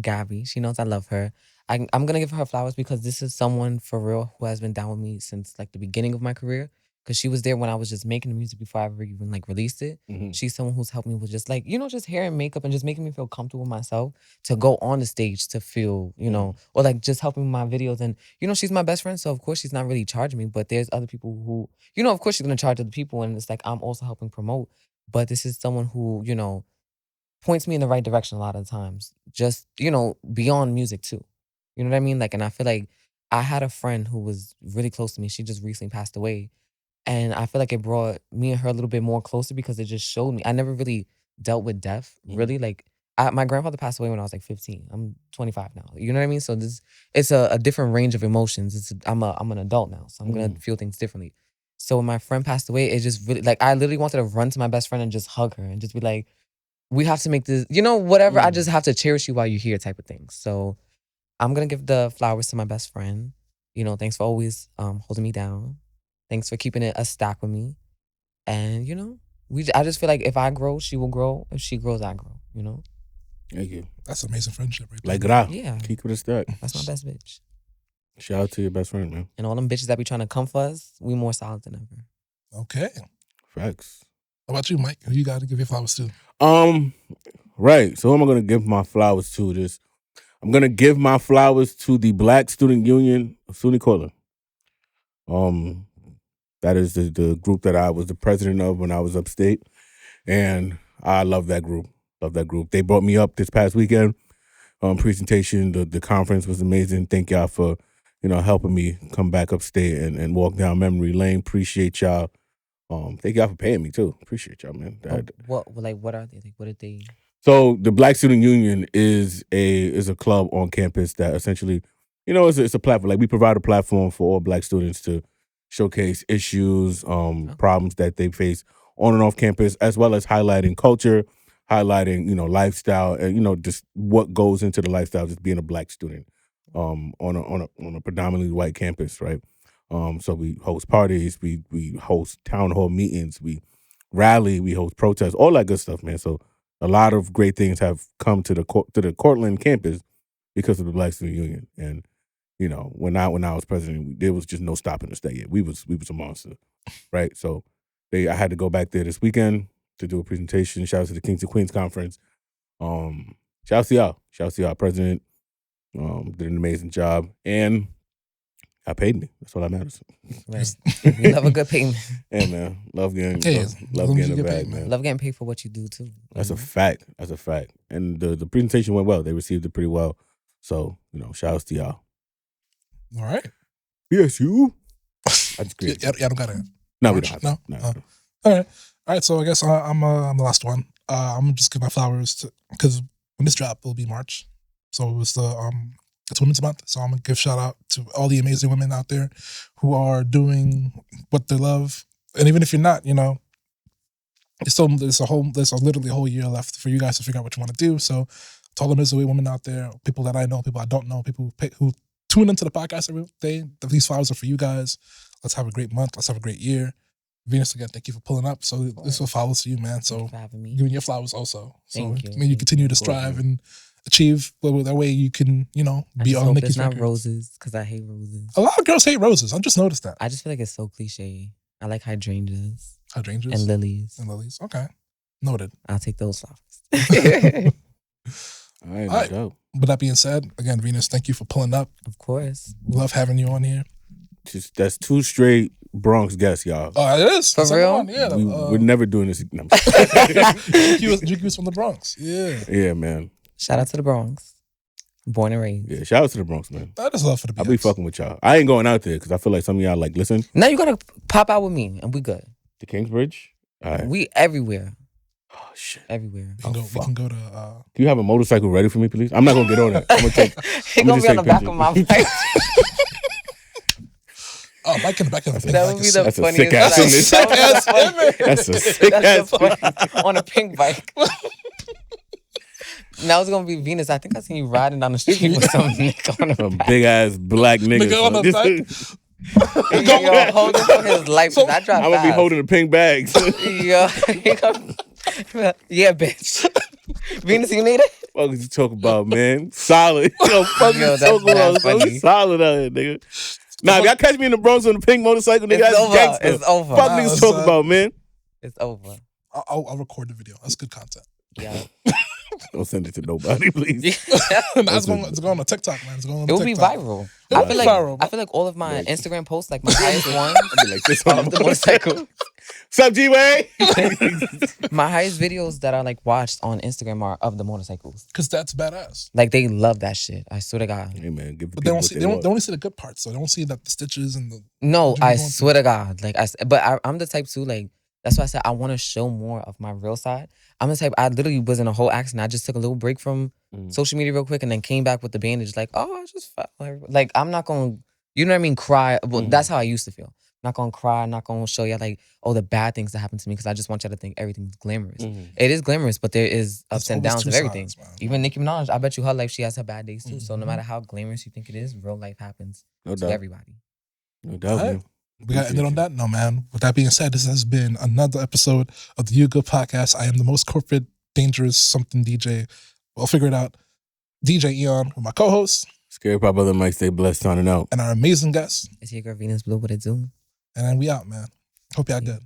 Gabby. She knows I love her. I'm gonna give her flowers because this is someone for real who has been down with me since like the beginning of my career. Because she was there when I was just making the music before I ever even like released it. Mhm. She's someone who's helped me with just like, just hair and makeup and just making me feel comfortable with myself to go on the stage to feel, or like just helping with my videos. And, she's my best friend. So of course she's not really charging me, but there's other people who, of course she's going to charge other people. And it's like, I'm also helping promote. But this is someone who, points me in the right direction a lot of times. Just, beyond music too. You know what I mean? Like, and I feel like I had a friend who was really close to me. She just recently passed away. And I feel like it brought me and her a little bit more closer because it just showed me. I never really dealt with death, really. Like, my grandfather passed away when I was like 15. I'm 25 now. You know what I mean? So it's a different range of emotions. I'm an adult now, so I'm gonna feel things differently. So when my friend passed away, it just really, like, I literally wanted to run to my best friend and just hug her and just be like, we have to make this, whatever. I just have to cherish you while you're here, type of thing. So I'm gonna give the flowers to my best friend. Thanks for always holding me down. Thanks for keeping it a stack with me. And, I just feel like if I grow, she will grow. If she grows, I grow, Thank you. That's amazing friendship right there. Like gra. Yeah. Keep it a stack. That's my best bitch. Shout out to your best friend, man. And all them bitches that be trying to come for us, we more solid than ever. Okay. Facts. How about you, Mike? Who you got to give your flowers to? Right. So who am I going to give my flowers to this? I'm going to give my flowers to the Black Student Union of SUNY Cortland. That is the group that I was the president of when I was upstate. And I love that group. They brought me up this past weekend. Presentation, the conference was amazing. Thank y'all for, helping me come back upstate and walk down memory lane. Appreciate y'all. Thank y'all for paying me too. Appreciate y'all, man. What are they? Like, what did they? So the Black Student Union is a club on campus that essentially, it's a platform. Like, we provide a platform for all Black students to showcase issues, problems that they face on and off campus, as well as highlighting culture, highlighting, lifestyle, and, just what goes into the lifestyle of just being a Black student on a predominantly white campus, right? So we host parties, we host town hall meetings, we rally, we host protests, all that good stuff, man. So a lot of great things have come to the Cortland campus because of the Black Student Union. And when I was president, there was just no stopping us that year. We was a monster, right? So I had to go back there this weekend to do a presentation. Shout out to the Kings and Queens Conference. Shout out to y'all. President did an amazing job, and I paid me. That's all that matters. Right. We love a good payment. Yeah, man. Love getting the bag, man. Love getting paid for what you do too. That's a fact. And the presentation went well. They received it pretty well. So, shout outs to y'all. All right. Yes, you. I just Yeah, I don't got it. No, we don't have No. no. All right. So I guess I'm the last one. I'm gonna just give my flowers to, because when this drop will be March, so it was it's Women's Month. So I'm gonna give shout out to all the amazing women out there who are doing what they love, and even if you're not, there's literally a whole year left for you guys to figure out what you want to do. So to all the miserable women out there, people that I know, people I don't know, people who tune into the podcast every day, these flowers are for you guys. Let's have a great month. Let's have a great year. Venus, again, thank you for pulling up. So this will follow to you, man. So for having me. giving your flowers also. So Thank you. may you continue to strive and achieve. That way you can, be on Nicki's It's not records. roses, because I hate roses. A lot of girls hate roses. I just noticed that. I just feel like it's so cliche. I like hydrangeas Hydrangeas and lilies. and lilies. Okay, noted. I'll take those flowers. All right, All right. dope. With that being said, again, Venus, thank you for pulling up. Of course. We love having you on here. That's 2 straight Bronx guests, y'all. Oh, it is. For That's real? on, yeah. We're never doing this. No, GQ was from the Bronx. Yeah. yeah, man. Shout out to the Bronx. Born and raised. Yeah, shout out to the Bronx, man. That is love for the I'll BX. be fucking with y'all. I ain't going out there because I feel like some of y'all listen. Now you gotta pop out with me and we good. To Kingsbridge? All right. We everywhere. Oh, shit. Everywhere. We can go to Do you have a motorcycle ready for me, please? I'm not going to get on it. I'm going to take. He gonna be on the back of my bike. Mike in the back of the That would be the That's a funniest. sick ass thing. image. That would be the funniest. That's a sick ass. That's the funny- on a pink bike. Now it's gonna be Venus. I think I seen you riding down the street with some nigga on the Some back. big ass black nigga. Nigga on the back. Yo, holding for his life. So- I drive I'm going to be fast. holding the pink bags. Yo, yeah, bitch. Venus, you need it? What you talk about, man? Solid. Yo, fuck you Yo, talking about? that's So funny. solid out here, nigga. Nah, if y'all catch me in the Bronx on the pink motorcycle, nigga, It's that's over. gangster. It's over. Fuck Nah, niggas son. talk about, man. It's over. I'll record the video. That's good content. Yeah. Don't send it to nobody, please. It's going on TikTok, man. It's going on It will be TikTok. viral. It will be viral, I feel like all of my Like- Instagram posts, like my highest ones, I'll be like this are on of the motorcycle. Sup, G-Way? My highest videos that are like watched on Instagram are of the motorcycles. Because that's badass. Like they love that shit. I swear to God. Hey man, give the But people they what don't they only see the good parts. So they don't see that the stitches and the. No, what you're I going swear through. to God. Like I'm the type too. Like that's why I said I want to show more of my real side. I'm the type. I literally was in a whole accident. I just took a little break from social media real quick and then came back with the bandage. Like, oh, I just felt like I'm not gonna. You know what I mean? Cry. Well, that's how I used to feel. Not gonna cry. Not gonna show you like the bad things that happened to me because I just want you to think everything's glamorous. It is glamorous, but there is ups and always downs two of everything. sides, man. Even Nicki Minaj, I bet you her life she has her bad days too. So no matter how glamorous you think it is, real life happens No to doubt. everybody. No doubt, All right. man. We got to end it on that note, man. With that being said, this has been another episode of the You Good Podcast. I am the most corporate, dangerous something DJ. We'll figure it out. DJ Eon with my co-host. Scary Pop Brother Mike, stay blessed, signing out. And our amazing guest. It's your girl Venus Blue. What it do? And then we out, man. Hope y'all good.